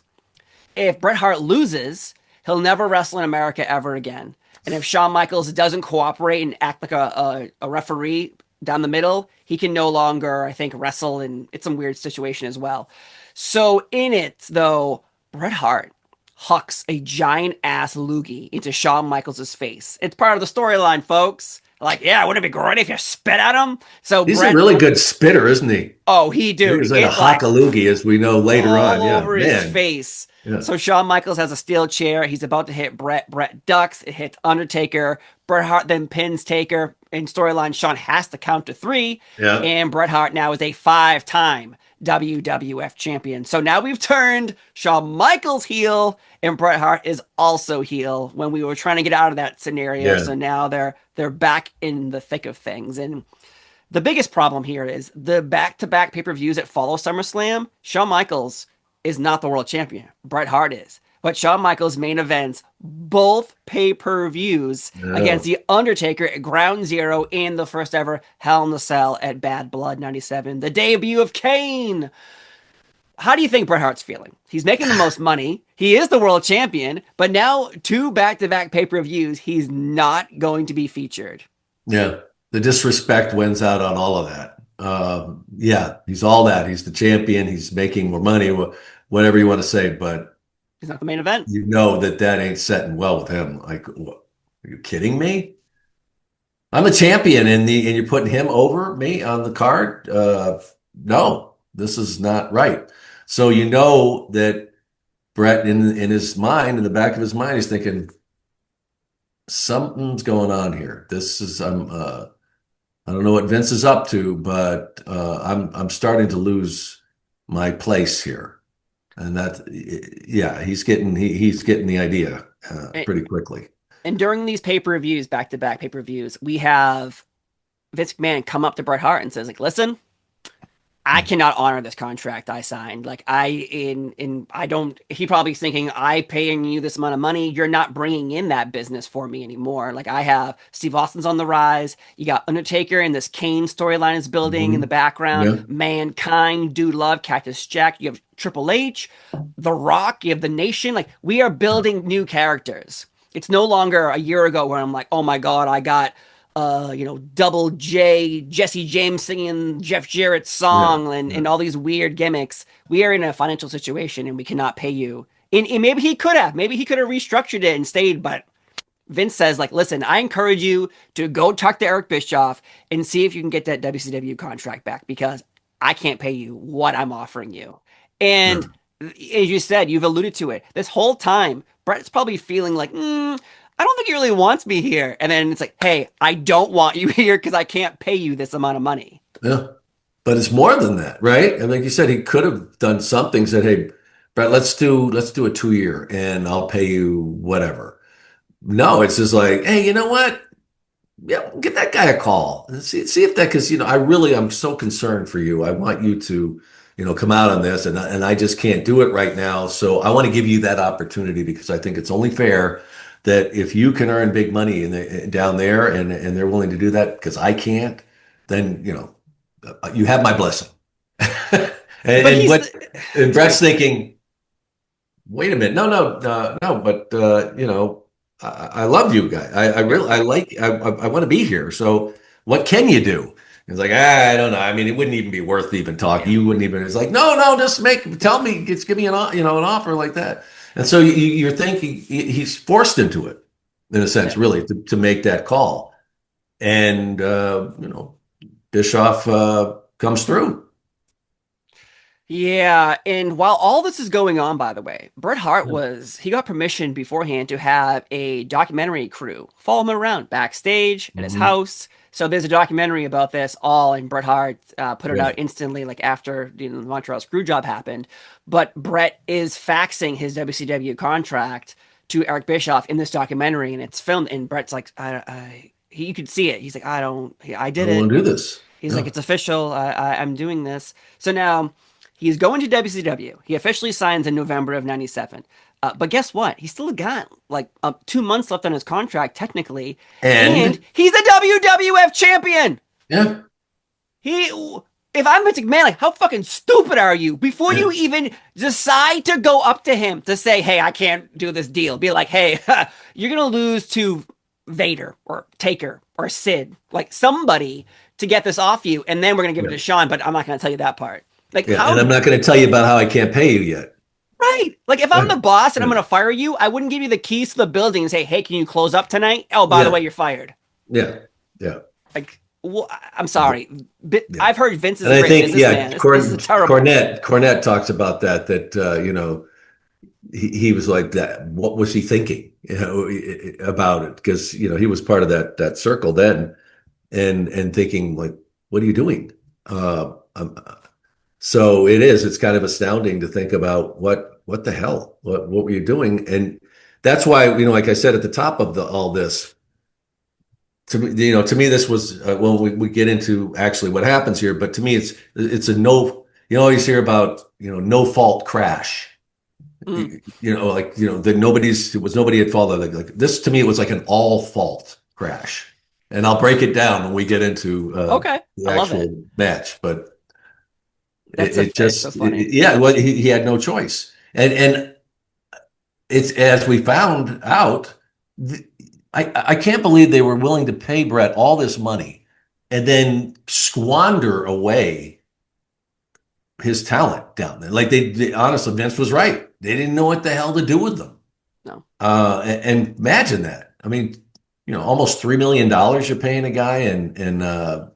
if Bret Hart loses, he'll never wrestle in America ever again. And if Shawn Michaels doesn't cooperate and act like a referee down the middle, he can no longer, I think, wrestle, and it's some weird situation as well. So in it, though, Bret Hart hucks a giant ass loogie into Shawn Michaels' face. It's part of the storyline, folks. Like, yeah, wouldn't it be great if you spit at him? So He's Bret, a really good spitter, isn't he? oh, dude, He's like a it like hockaloogie, as we know later on. all Yeah, over his man. face. Yeah. So Shawn Michaels has a steel chair. He's about to hit Bret. Bret ducks. It hits Undertaker. Bret Hart then pins Taker. In storyline, Shawn has to count to 3. Yeah. And Bret Hart now is a 5-time WWF champion. So now we've turned Shawn Michaels heel, and Bret Hart is also heel when we were trying to get out of that scenario. Yeah. So now they're back in the thick of things. And the biggest problem here is the back-to-back pay-per-views that follow SummerSlam. Shawn Michaels is not the world champion. Bret Hart is. But Shawn Michaels main events both pay-per-views against The Undertaker at Ground Zero in the first ever Hell in a Cell at Bad Blood 97, the debut of Kane. How do you think Bret Hart's feeling? He's making the most money. He is the world champion, but now 2 back-to-back pay-per-views, he's not going to be featured. Yeah. The disrespect wins out on all of that. Yeah, he's all that. He's the champion. He's making more money, whatever you want to say, but He's not the main event. you know that ain't setting well with him. Like, what, are you kidding me? I'm a champion, and you're putting him over me on the card. No, this is not right. So you know that Bret, in his mind, in the back of his mind, he's thinking something's going on here. I don't know what Vince is up to, but I'm starting to lose my place here. And that, yeah, he's getting the idea And, pretty quickly. and during these pay-per-views, back-to-back pay-per-views, we have Vince McMahon come up to Bret Hart and says, like, listen, I cannot honor this contract I signed. Like I don't. He probably thinking I paying you this amount of money. You're not bringing in that business for me anymore. Like I have Steve Austin's on the rise. You got Undertaker and this Kane storyline is building in the Hmm. background. Yeah, Mankind, Dude Love, Cactus Jack. You have Triple H, The Rock. You have the Nation. Like we are building new characters. It's no longer a year ago where I'm like, oh my god, I got Double J, Jesse James singing Jeff Jarrett's yeah, song and yeah. all these weird gimmicks. We are in a financial situation and we cannot pay you. And maybe he could have. Maybe he could have restructured it and stayed, but Vince says, like, listen, I encourage you to go talk to Eric Bischoff and see if you can get that WCW contract back because I can't pay you what I'm offering you. Yeah. And as you said, you've alluded to it. This whole time, Brett's probably feeling like, I don't think he really wants me here. And then it's like, hey, I don't want you here because I can't pay you this amount of money. Yeah. But it's more than that, right? And like you said, he could have done something, said, hey, Brett, let's do a 2 year and I'll pay you whatever. No, it's just like, hey, you know what? Yeah, give that guy a call and see if that, because I'm so concerned for you. I want you to, come out on this, and I just can't do it right now. So I want to give you that opportunity because I think it's only fair that if you can earn big money down there, and they're willing to do that because I can't, then you have my blessing. and, But and he's what the, and sorry. Brett's thinking, wait a minute. No, no, no, but I love you guys. I Yeah. really I like I want to be here. So what can you do? He's like, I don't know. I mean, it wouldn't even be worth even talking. Yeah. You wouldn't even. It's like, no, no, just tell me, just give me an offer like that. And so you're thinking he's forced into it in a sense, Yeah. really, to make that call. And Bischoff comes through. Yeah, and while all this is going on, by the way, Bret Hart he got permission beforehand to have a documentary crew follow him around backstage at his Mhm. house. So there's a documentary about this all, and Bret Hart put it Yeah. out instantly, like after the Montreal Screwjob happened. But Bret is faxing his WCW contract to Eric Bischoff in this documentary, and it's filmed. And Bret's like, you could see it. He's like, I I did don't it. want to do this. He's like, Yeah. it's official. I'm doing this. So now he's going to WCW. He officially signs in November of '97. But guess what? He's still got like 2 months left on his contract, technically. And And he's the WWF champion. yeah. He, if I'm Vince McMahon, like, how fucking stupid are you? Before Yeah. you even decide to go up to him to say, hey, I can't do this deal, be like, hey, you're going to lose to Vader or Taker or Sid, like somebody to get this off you. And then we're going to give it Yeah. to Shawn, but I'm not going to tell you that part. Like, Yeah, and how I'm not going to tell you about how I can't pay you yet. right? Like, if I'm Yeah, the boss and I'm yeah, going to fire you, I wouldn't give you the keys to the building and say, hey, can you close up tonight? Oh, by the yeah, way, you're fired. yeah, yeah, Like, I'm sorry. yeah. I've heard Vince is And a I great think, yeah, businessman. This is terrible. Cornette talks about that he was like that. What was he thinking, about it? Because he was part of that circle then, and thinking like, what are you doing? So it's kind of astounding to think about what the hell, what were you doing? And that's why, like I said at the top of all this, to me, this was, well, we get into actually what happens here, but to me, it's a no. You always hear about no fault crash. Mm, That it was nobody at fault. Like this to me, it was like an all fault crash. And I'll break it down when we get into okay. the I love it. actual match, but It's so funny. yeah, well, he had no choice, and it's as we found out. I can't believe they were willing to pay Brett all this money and then squander away his talent down there. Like honestly, Vince was right. They didn't know what the hell to do with them. No. And imagine that. I mean, almost $3 million you're paying a guy, and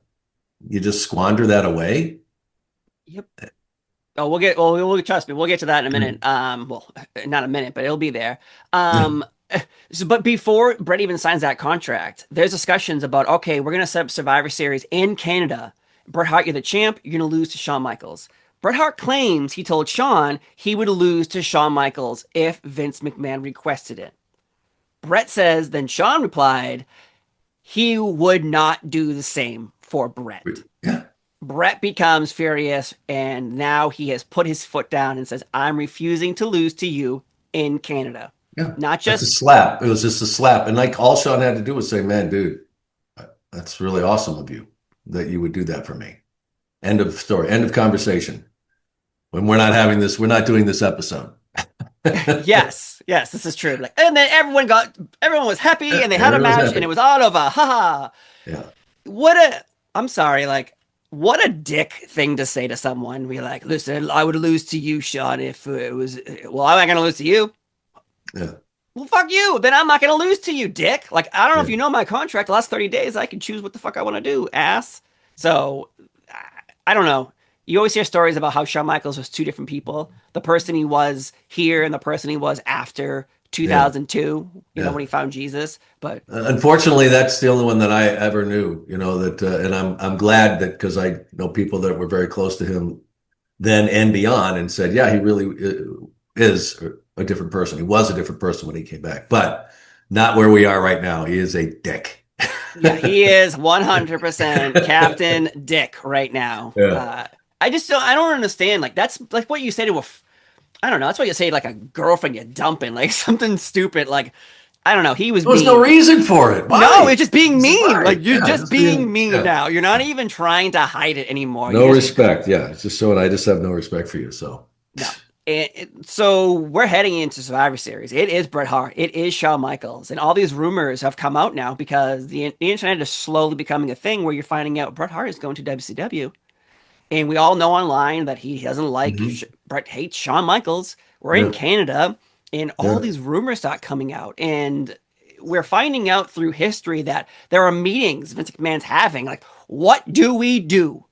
you just squander that away. Yep. Oh, we'll trust me. We'll get to that in a minute. Well, not a minute, but it'll be there. But before Brett even signs that contract, there's discussions about, okay, we're gonna set up Survivor Series in Canada. Bret Hart, you're the champ. You're gonna lose to Shawn Michaels. Bret Hart claims he told Shawn he would lose to Shawn Michaels if Vince McMahon requested it. Bret says then Shawn replied he would not do the same for Bret. Yeah. Bret becomes furious, and now he has put his foot down and says, I'm refusing to lose to you in Canada. Yeah. Not That's a just slap. It was just a slap. And like all Shawn had to do was say, man, dude, that's really awesome of you that you would do that for me. End of story. End of conversation. When we're not having this, we're not doing this episode. yes, this is true. Like, and then everyone was happy, and they had a Everyone was match, happy. and it was all over. Haha. Yeah. I'm sorry, like, what a dick thing to say to someone. Be like, listen, I would lose to you, Shawn, if it was, well, I'm not going to lose to you. Yeah. Well, fuck you. Then I'm not going to lose to you, dick. Like, I don't know Yeah. if you know my contract. The last 30 days, I can choose what the fuck I want to do, ass. So, I don't know. You always hear stories about how Shawn Michaels was two different people. The person he was here and the person he was after 2002, you know, when he found Jesus. But unfortunately, that's the only one that I ever knew, you know, that, and I'm glad that because I know people that were very close to him then and beyond and said, yeah, he really is a different person. He was a different person when he came back, but not where we are right now. He is a dick. yeah, he is 100% Captain Dick right now. Yeah. I don't understand. Like, that's like what you say to I don't know. That's what you say to like a girlfriend you're dumping, like something stupid. Like, I don't know. He was There was mean. no reason for it. Why? No, it's just being mean. Why? Like, you're just being mean yeah. now. You're not even trying to hide it anymore. No respect. Yeah. It's just showing I just have no respect for you. So, no. So we're heading into Survivor Series. It is Bret Hart. It is Shawn Michaels. And all these rumors have come out now because the internet is slowly becoming a thing where you're finding out Bret Hart is going to WCW. And we all know online that he doesn't like Bret hates Shawn Michaels. We're in Canada, and all these rumors start coming out. And we're finding out through history that there are meetings Vince McMahon's having. Like, what do we do?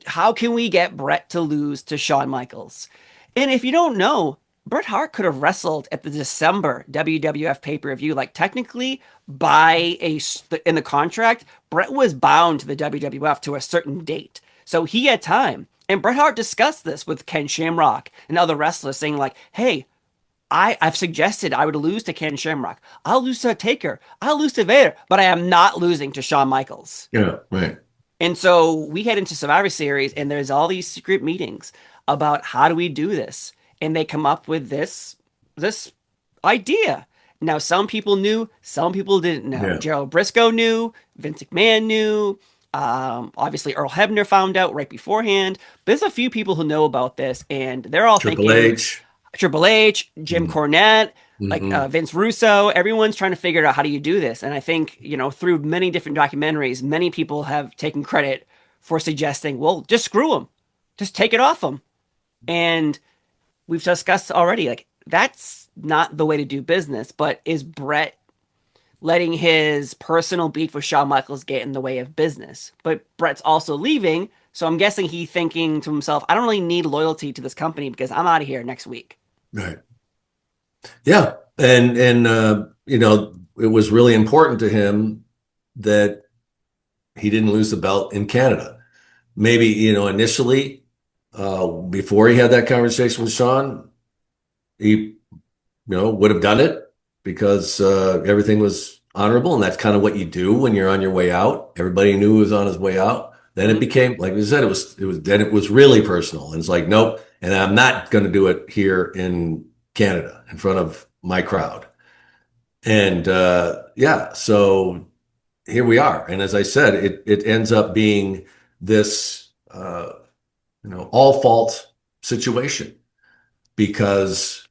How can we get Bret to lose to Shawn Michaels? And if you don't know, Bret Hart could have wrestled at the December WWF pay-per-view. Like, technically, in the contract, Bret was bound to the WWF to a certain date. So he had time. And Bret Hart discussed this with Ken Shamrock and other wrestlers, saying like, hey, I've suggested I would lose to Ken Shamrock. I'll lose to Taker. I'll lose to Vader. But I am not losing to Shawn Michaels. yeah, right. And so we head into Survivor Series, and there's all these secret meetings about how do we do this. And they come up with this idea. Now, some people knew, some people didn't know. Yeah. Gerald Briscoe knew. Vince McMahon knew. Obviously, Earl Hebner found out right beforehand. There's a few people who know about this, and they're all Triple thinking H. Triple H, Jim Cornette, like Vince Russo. Everyone's trying to figure out how do you do this. And I think, you know, through many different documentaries, many people have taken credit for suggesting, well, just screw them, just take it off them. And we've discussed already, like, that's not the way to do business. But is Bret letting his personal beef with Shawn Michaels get in the way of business? But Bret's also leaving, so I'm guessing he's thinking to himself, I don't really need loyalty to this company because I'm out of here next week. Right. Yeah. And you know, it was really important to him that he didn't lose the belt in Canada. Maybe, you know, initially, before he had that conversation with Shawn, he, you know, would have done it because everything was honorable, and that's kind of what you do when you're on your way out. Everybody knew he was on his way out. Then it became, like we said, it was really personal. And it's like, nope, and I'm not going to do it here in Canada in front of my crowd. And yeah, so here we are. And as I said, it ends up being this you know, all fault situation because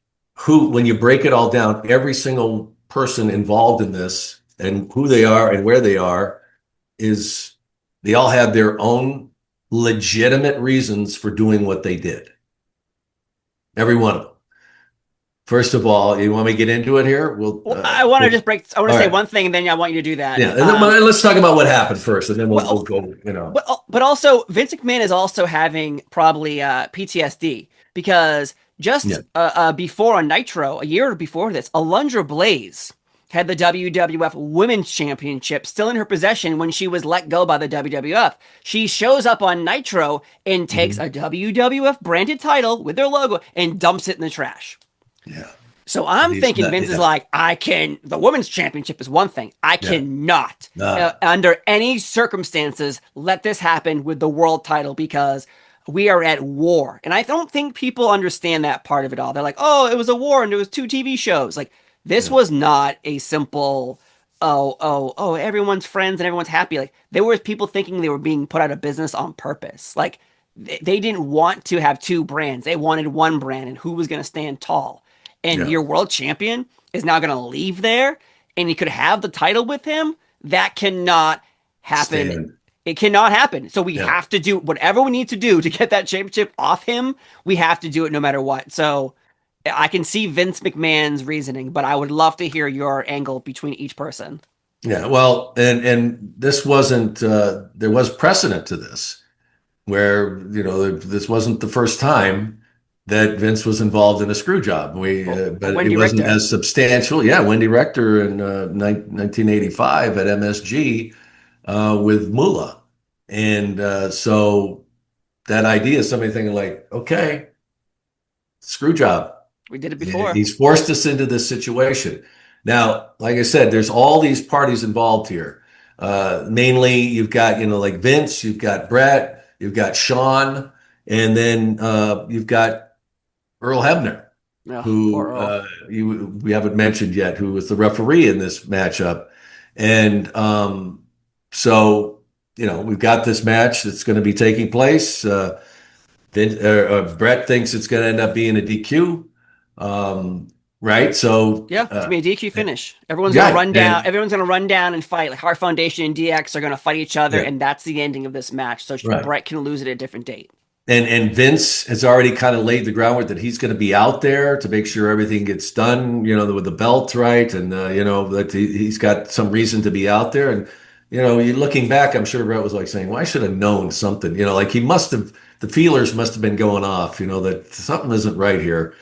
when you break it all down, every single person involved in this and who they are and where they are they all have their own legitimate reasons for doing what they did. Every one of them. First of all, you want me to get into it here? I want to say right. one thing, and then I want you to do that. Yeah, and then let's talk about what happened first, and then we'll go, you know. But also, Vince McMahon is also having probably PTSD because just before on Nitro, a year before this, Alundra Blaze had the WWF Women's Championship still in her possession when she was let go by the WWF. She shows up on Nitro and takes Mhm. a WWF branded title with their logo and dumps it in the trash. Yeah. So And I'm he's thinking not, Vince is yeah. like, the women's championship is one thing. I Yeah. cannot, Nah. under any circumstances, let this happen with the world title because we are at war. And I don't think people understand that part of it all. They're like, oh, it was a war and there was two TV shows. Like, this Yeah. was not a simple, oh, everyone's friends and everyone's happy. Like, there were people thinking they were being put out of business on purpose. Like, they didn't want to have two brands. They wanted one brand and who was going to stand tall. And Yeah. your world champion is now going to leave there and he could have the title with him. That cannot happen. Stand. It cannot happen. So we Yeah. have to do whatever we need to do to get that championship off him. We have to do it no matter what. So I can see Vince McMahon's reasoning, but I would love to hear your angle between each person. Yeah. Well, and this wasn't, there was precedent to this where, this wasn't the first time that Vince was involved in a screw job. But it Wendy wasn't Richter. as substantial. Yeah. Wendy Rector in 1985 at MSG with Moolah. And so that idea, somebody thinking like, okay, screw job. We did it before. He's forced us into this situation. Now, like I said, there's all these parties involved here. Mainly, you've got, like Vince, you've got Bret, you've got Shawn, and then you've got Earl Hebner, Oh, poor who Earl. we haven't mentioned yet, who was the referee in this matchup. And so, we've got this match that's going to be taking place. Bret thinks it's going to end up being a DQ. Right. So, Yeah, it's gonna be a DQ finish. Everyone's gonna yeah. run down. And Everyone's gonna run down and fight. Like Heart Foundation and DX are gonna fight each other, yeah, and that's the ending of this match. So right. Brett can lose it at a different date. And Vince has already kind of laid the groundwork that he's going to be out there to make sure everything gets done, with the belt right. And, that he's got some reason to be out there. And, you looking back, I'm sure Brett was like saying, well, I should have known something, like he must have, the feelers must have been going off, that something isn't right here.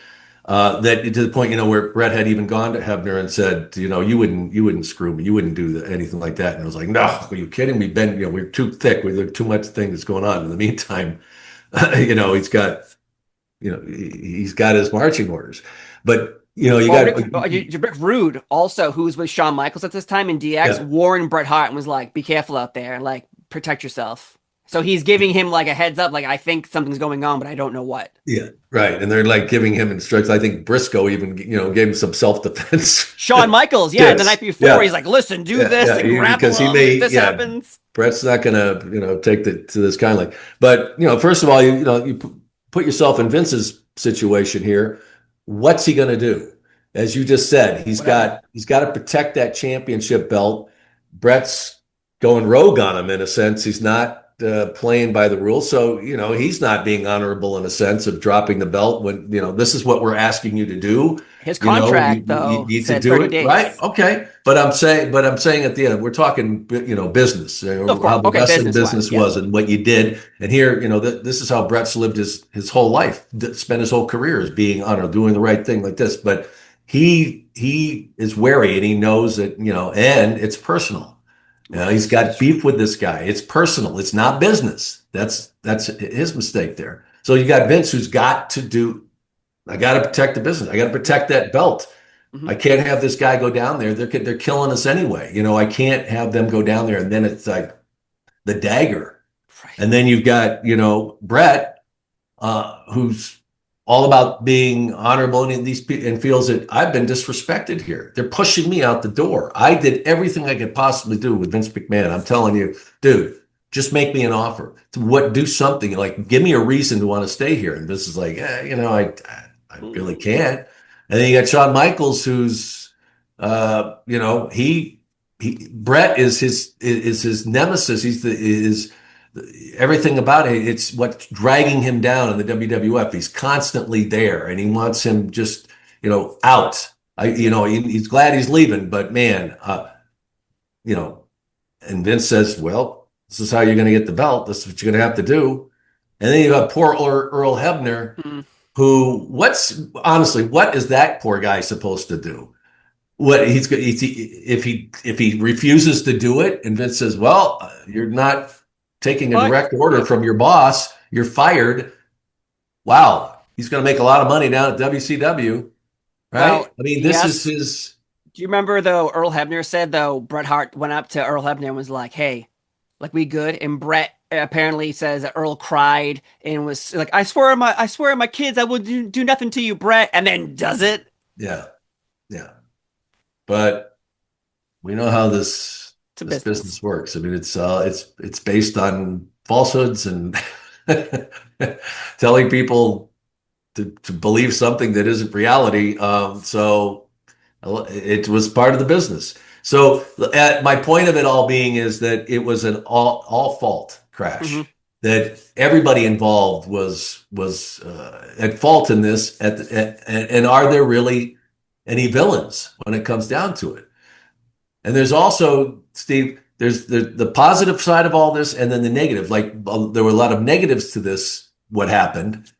That to the point, where Brett had even gone to Hebner and said, you wouldn't screw me. You wouldn't do anything like that. And I was like, no, are you kidding? We're too thick. There's too much thing that's going on. In the meantime, he's got, he's got his marching orders, but you Well, got, Rick Rude also, who was with Shawn Michaels at this time in DX, yeah, warned Bret Hart and was like, "Be careful out there, like protect yourself." So he's giving him like a heads up, like I think something's going on, but I don't know what. yeah, right. And they're like giving him instructions. I think Briscoe even, gave him some self-defense Shawn Michaels, yeah, the tips. night before, he's Yeah. like, "Listen, do Yeah. this Yeah. and grapple Because he him if may, this yeah, happens." Brett's not going to, take to this kindly. But, first of all, you put yourself in Vince's situation here. What's he going to do? As you just said, Whatever. he's got to protect that championship belt. Brett's going rogue on him in a sense. He's not playing by the rules. So, he's not being honorable in a sense of dropping the belt when, this is what we're asking you to do. His You contract though need to said do 30 it, right? days. Okay, but I'm saying at the end, we're talking, business, Of course, how the okay, wrestling business wise, business yeah. was and what you did. And here, this is how Brett's lived his whole life, spent his whole career as being honored, doing the right thing like this. But he is wary and he knows that, and it's personal. He's got beef with this guy. It's personal. It's not business. That's his mistake there. So you got Vince who's got to do. I got to protect the business. I got to protect that belt. Mm-hmm. I can't have this guy go down there. They're killing us anyway. I can't have them go down there and then it's like the dagger. Right. And then you've got Bret, who's all about being honorable and feels that I've been disrespected here. They're pushing me out the door. I did everything I could possibly do with Vince McMahon. I'm telling you, dude, just make me an offer. Do something. Like, give me a reason to want to stay here. And Vince is like, I really can't. And then you got Shawn Michaels, who's, he Bret is his nemesis. Is everything about it. It's what's dragging him down in the WWF. He's constantly there, and he wants him just, out. He's glad he's leaving, but man, and Vince says, well, this is how you're going to get the belt. This is what you're going to have to do. And then you got poor Earl Hebner, Mm-hmm. who, what is that poor guy supposed to do? what if he refuses to do it, and Vince says, "Well, you're not taking a But direct order yep. from your boss. You're fired." Wow, he's going to make a lot of money down at WCW, Well, right? I mean, this is yes. his. Do you remember though? Earl Hebner said though Bret Hart went up to Earl Hebner and was like, "Hey, like we good?" And Bret apparently says that Earl cried and was like, I swear on my kids, I will do nothing to you, Bret," and then does it. Yeah, yeah. But we know how It's a this business. business works. I mean, it's based on falsehoods and telling people to believe something that isn't reality. So it was part of the business. So my point of it all being is that it was an all fault Hmm. crash. That everybody involved was at fault in this. And are there really any villains when it comes down to it? And there's also, Steve, there's the positive side of all this, and then the negative. Like there were a lot of negatives to this, what happened,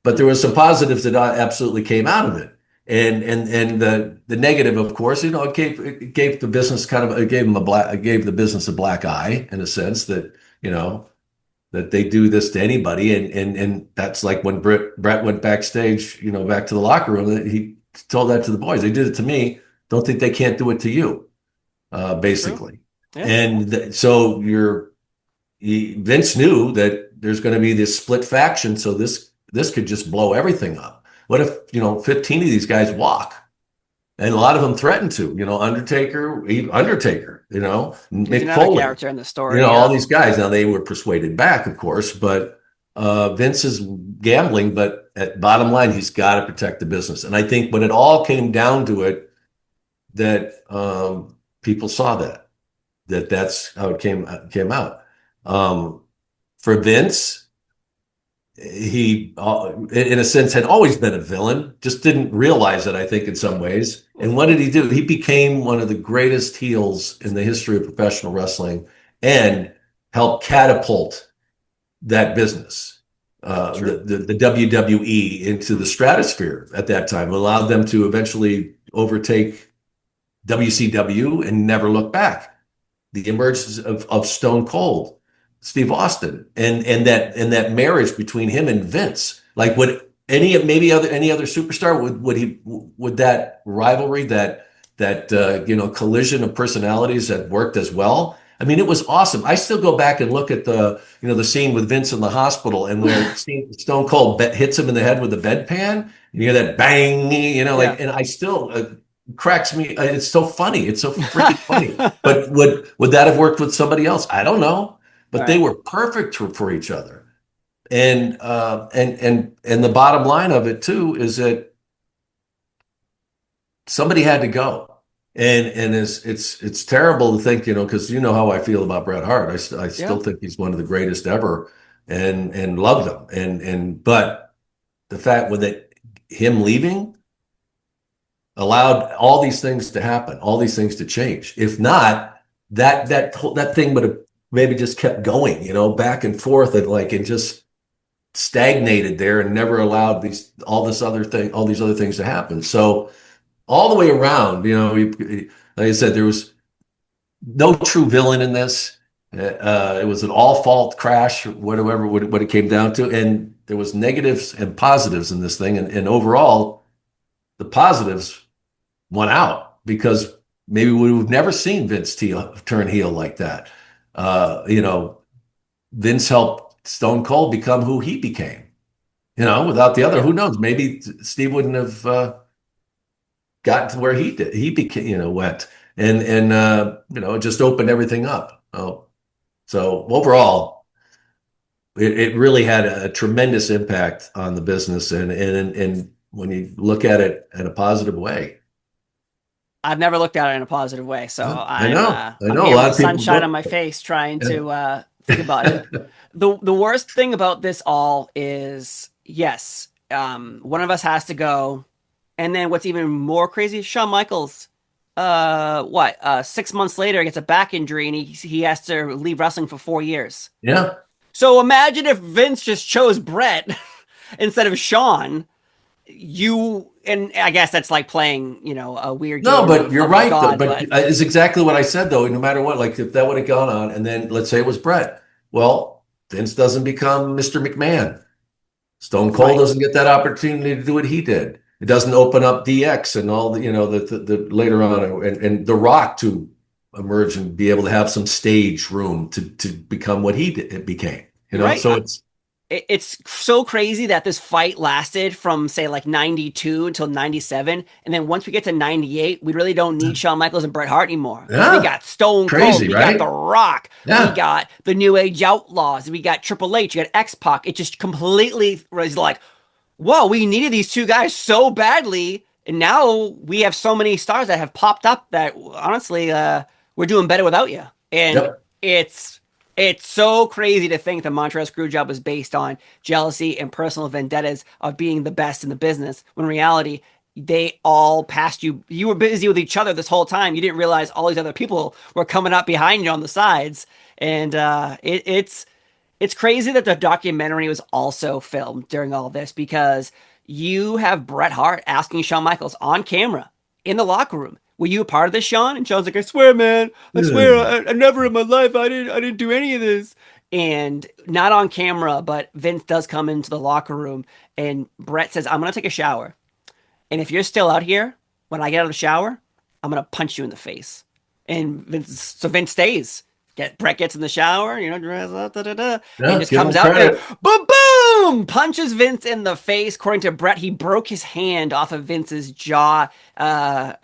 but there were some positives that absolutely came out of it. And the negative, of course, it gave the business it gave them it gave the business a black eye in a sense that, you know, that they do this to anybody. And that's like when Bret went backstage, back to the locker room, he told that to the boys. They did it to me. Don't think they can't do it to you, True. basically. Yeah. And so Vince knew that there's going to be this split faction, so this could just blow everything up. What if 15 of these guys walk, and a lot of them threaten to, Undertaker, He's Mick another Foley, character in the story. all Yeah. these guys. Now they were persuaded back, of course, but Vince is gambling. But at bottom line, he's got to protect the business. And I think when it all came down to it, that people saw that's how it came out. Um, for Vince, he, in a sense, had always been a villain, just didn't realize it, I think, in some ways. And what did he do? He became one of the greatest heels in the history of professional wrestling and helped catapult that business, True. the WWE, into the stratosphere at that time, allowed them to eventually overtake WCW and never look back. The emergence of Stone Cold, Steve Austin, and that marriage between him and Vince. Like, would any other superstar, would that rivalry, that collision of personalities, that worked as well? I mean, it was awesome. I still go back and look at the scene with Vince in the hospital, and where Stone Cold hits him in the head with a bedpan. You hear that bang, Yeah. and I still, cracks me. It's so funny. It's so freaking funny. But would that have worked with somebody else? I don't know. All But they right. were perfect for each other. And the bottom line of it too is that somebody had to go. And it's terrible to think, because you know how I feel about Bret Hart. I Yeah. still think he's one of the greatest ever, and loved him. But the fact with him leaving allowed all these things to happen, all these things to change. If not, that thing would have maybe just kept going, back and forth, and just stagnated there and never allowed all these other things to happen. So all the way around, like I said, there was no true villain in this. It was an all fault crash, whatever what it came down to, and there was negatives and positives in this thing, and overall, the positives won out because maybe we would have never seen Vince turn heel like that. Vince helped Stone Cold become who he became. Without the other, Yeah. who knows? Maybe Steve wouldn't have gotten to where he did. He became, went, and it just opened everything up. So overall, it really had a tremendous impact on the business, and when you look at it in a positive way. I've never looked at it in a positive way, so I know. I I'm know. A here with lot the of people sunshine on don't. my face, trying Yeah. to think about it. The worst thing about this all is, yes, one of us has to go, and then what's even more crazy, Shawn Michaels, 6 months later gets a back injury and he has to leave wrestling for 4 years. Yeah. So imagine if Vince just chose Bret instead of Shawn. you, and I guess that's like playing, a weird No, game but of, you're of right though. God, But but it's exactly what I said though. No matter what, like if that would have gone on, and then let's say it was Brett, well, Vince doesn't become Mr. McMahon. Stone Cold right, doesn't get that opportunity to do what he did. It doesn't open up DX and all the, the later on, and The Rock to emerge and be able to have some stage room to become what he did, it became. you're right. So it's It's so crazy that this fight lasted from say like 92 until 97, and then once we get to 98 we really don't need Shawn Michaels and Bret Hart anymore because we yeah, got Stone Cold, crazy, we got The right? Rock, we Yeah, got the New Age Outlaws, we got Triple H, you got X-Pac. It just completely was like, whoa, we needed these two guys so badly, and now we have so many stars that have popped up that honestly, we're doing better without you. And yep, it's it's so crazy to think the Montreal Screwjob was based on jealousy and personal vendettas of being the best in the business. When in reality, they all passed you. You were busy with each other this whole time. You didn't realize all these other people were coming up behind you on the sides, and it's crazy that the documentary was also filmed during all this because you have Bret Hart asking Shawn Michaels on camera in the locker room, "Were you a part of this, Shawn?" And Shawn's like, "I swear, man, I swear, yeah. I never in my life, I didn't do any of this." And not on camera, but Vince does come into the locker room, and Bret says, "I'm gonna take a shower, and if you're still out here when I get out of the shower, I'm gonna punch you in the face." And Vince stays. Brett gets in the shower, dress up, and Yeah, just give comes him out and credit. boom, boom, punches Vince in the face. According to Brett, he broke his hand off of Vince's jaw.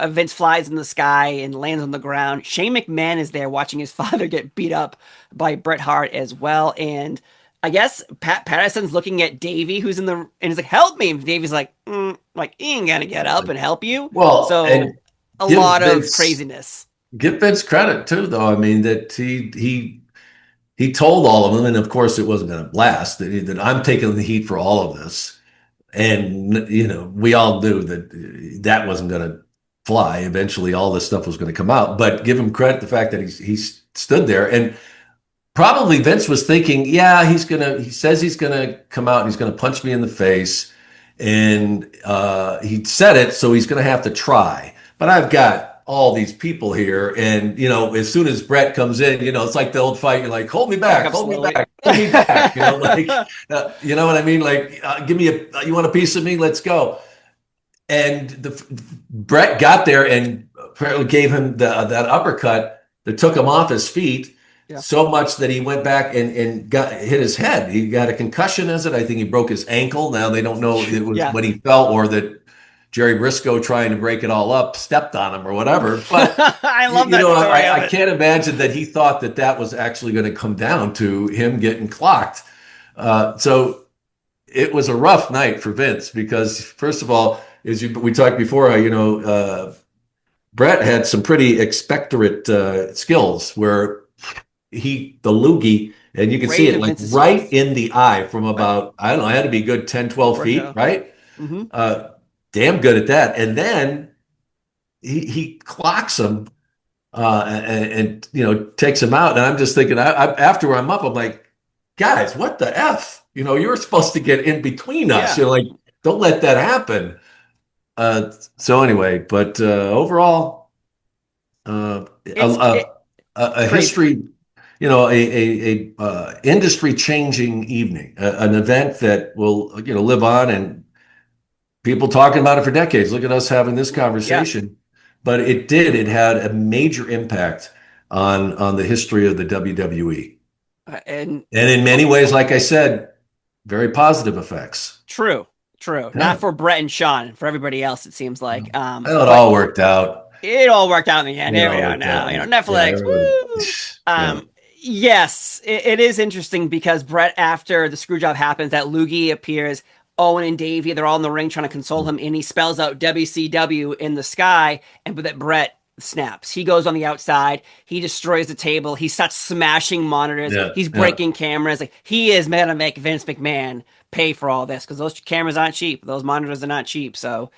Vince flies in the sky and lands on the ground. Shane McMahon is there watching his father get beat up by Bret Hart as well, and I guess Pat Patterson's looking at Davey, who's in the, and he's like, "Help me!" And Davey's like he ain't gonna get up and help you. Well, So and a give lot of Vince craziness. give Vince credit too, though. I mean that he told all of them, and of course it wasn't going to last. That I'm taking the heat for all of this, and we all knew that that wasn't going to fly. Eventually, all this stuff was going to come out. But give him credit the fact that he stood there, and probably Vince was thinking, yeah, he says he's gonna come out and he's gonna punch me in the face, and he said it, so he's gonna have to try. But I've got all these people here, and as soon as Brett comes in, it's like the old fight. You're like, Back up hold me slowly. back, hold me back. Like, you know what I mean? Like, give me you want a piece of me? Let's go. And Brett got there and apparently gave him that uppercut that took him off his feet Yeah. so much that he went back and got hit his head. He got a concussion as it. I think he broke his ankle. Now they don't know it was Yeah. when he fell or that Jerry Briscoe trying to break it all up stepped on him or whatever. But I love that story of I it. can't imagine that he thought that that was actually going to come down to him getting clocked. So it was a rough night for Vince because, first of all, we talked before, Brett had some pretty expectorate skills where the loogie, and you can see Right it in like Vince's right face. in the eye from Right. about, I don't know, it had to be good 10, 12 For feet, sure. right? Mm-hmm. Uh, Damn good at that. And then he clocks him and takes him out. And I'm just thinking, after I'm up, I'm like, guys, what the F? You were supposed to get in between us. Yeah. You're like, don't let that happen. So anyway, but overall, It's a crazy. history, industry changing evening, an event that will, live on and people talking about it for decades. Look at us having this Yeah. conversation, but it had a major impact on the history of the WWE. And And in many ways, like I said, very positive effects. true. True. Not Yeah. for Brett and Sean. For everybody else, it seems like. Well, it But all worked out. it all worked out in the end. It Here we all are worked out. now. Yeah, Netflix. everybody. Woo! Yeah. Yes, it is interesting because Brett, after the screw job happens, that loogie appears. Owen and Davey, they're all in the ring trying to console him, and he spells out WCW in the sky, and that Brett snaps. He goes on the outside, he destroys the table, he starts smashing monitors, Yeah. he's Yeah. breaking cameras. Like, he is gonna make Vince McMahon pay for all this because those cameras aren't cheap, those monitors are not cheap. So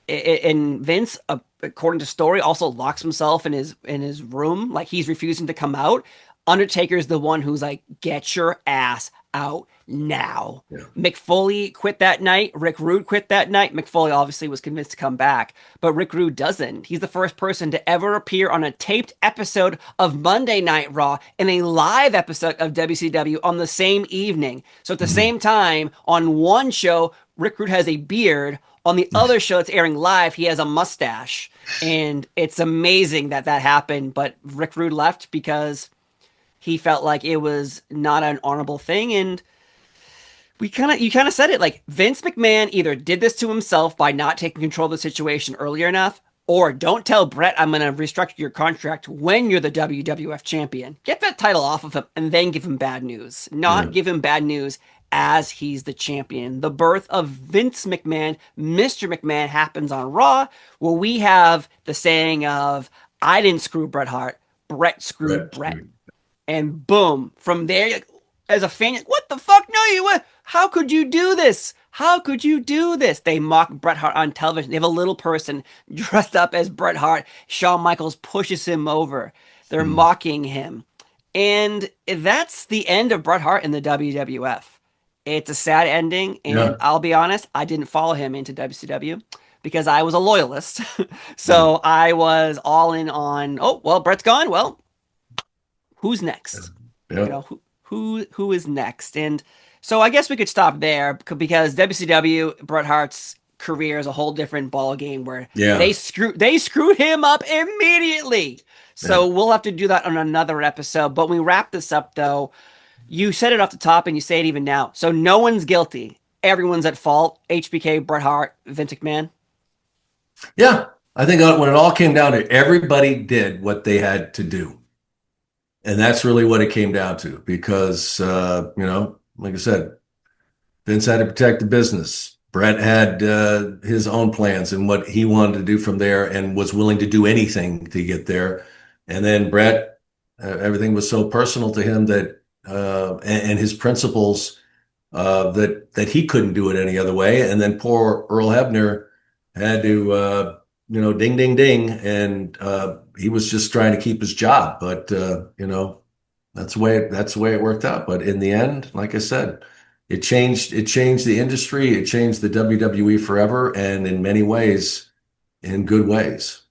and Vince, according to story, also locks himself in his room, like he's refusing to come out Undertaker's the one who's like, get your ass out now. Yeah. Mick Foley quit that night. Rick Rude quit that night. Mick Foley obviously was convinced to come back, but Rick Rude doesn't. He's the first person to ever appear on a taped episode of Monday Night Raw and a live episode of WCW on the same evening. So at the same time, on one show, Rick Rude has a beard. On the other show that's airing live, he has a mustache. And it's amazing that that happened, but Rick Rude left because he felt like it was not an honorable thing. And you kind of said it, like Vince McMahon either did this to himself by not taking control of the situation earlier enough, or don't tell Bret I'm going to restructure your contract when you're the WWF champion. Get that title off of him and then give him bad news. Not give him bad news as he's the champion. The birth of Vince McMahon, Mr. McMahon, happens on Raw, where we have the saying of, I didn't screw Bret Hart, Bret screwed Bret. And boom, from there, as a fan, what the fuck? No, how could you do this? How could you do this? They mock Bret Hart on television. They have a little person dressed up as Bret Hart. Shawn Michaels pushes him over. They're mocking him. And that's the end of Bret Hart in the WWF. It's a sad ending, and I'll be honest, I didn't follow him into WCW because I was a loyalist. So I was all in on, oh, well, Bret's gone. Well, who's next? You know, who is next? And so I guess we could stop there because WCW, Bret Hart's career is a whole different ball game where they screwed him up immediately. So we'll have to do that on another episode. But when we wrap this up, though, you said it off the top and you say it even now. So no one's guilty. Everyone's at fault. HBK, Bret Hart, Vince McMahon. Yeah, I think when it all came down to it, everybody did what they had to do. And that's really what it came down to because, like I said, Vince had to protect the business. Bret had his own plans and what he wanted to do from there and was willing to do anything to get there. And then Bret, everything was so personal to him that, and his principles, that he couldn't do it any other way. And then poor Earl Hebner had to, ding, ding, ding. And he was just trying to keep his job. But, that's the way it worked out. But in the end, like I said, it changed the industry. It changed the WWE forever. And in many ways, in good ways.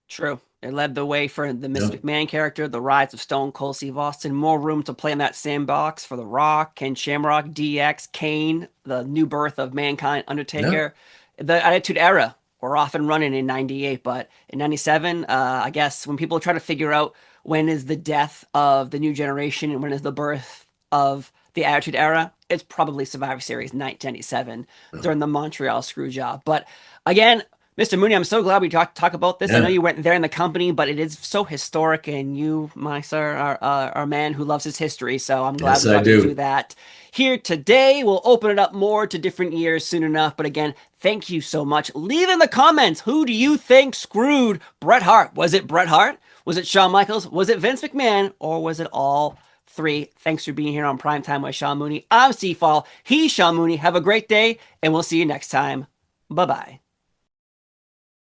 True. It led the way for the Miss McMahon character, the rise of Stone Cold Steve Austin, more room to play in that sandbox for The Rock, Ken Shamrock, DX, Kane, the new birth of Mankind, Undertaker. The Attitude Era were off and running in 98, but in 97, I guess when people try to figure out when is the death of the new generation and when is the birth of the Attitude Era, it's probably Survivor Series 1997 during the Montreal Screwjob. But again, Mr. Mooney, I'm so glad we talk about this. I know you weren't there in the company, but it is so historic, and you, my sir, are a man who loves his history, so I'm glad we got to do that here today. We'll open it up more to different years soon enough, but again, thank you so much. Leave in the comments, who do you think screwed Bret Hart? Was it Bret Hart? Was it Shawn Michaels? Was it Vince McMahon? Or was it all three? Thanks for being here on Primetime with Sean Mooney. I'm Steve Fall. He's Sean Mooney. Have a great day, and we'll see you next time. Bye-bye.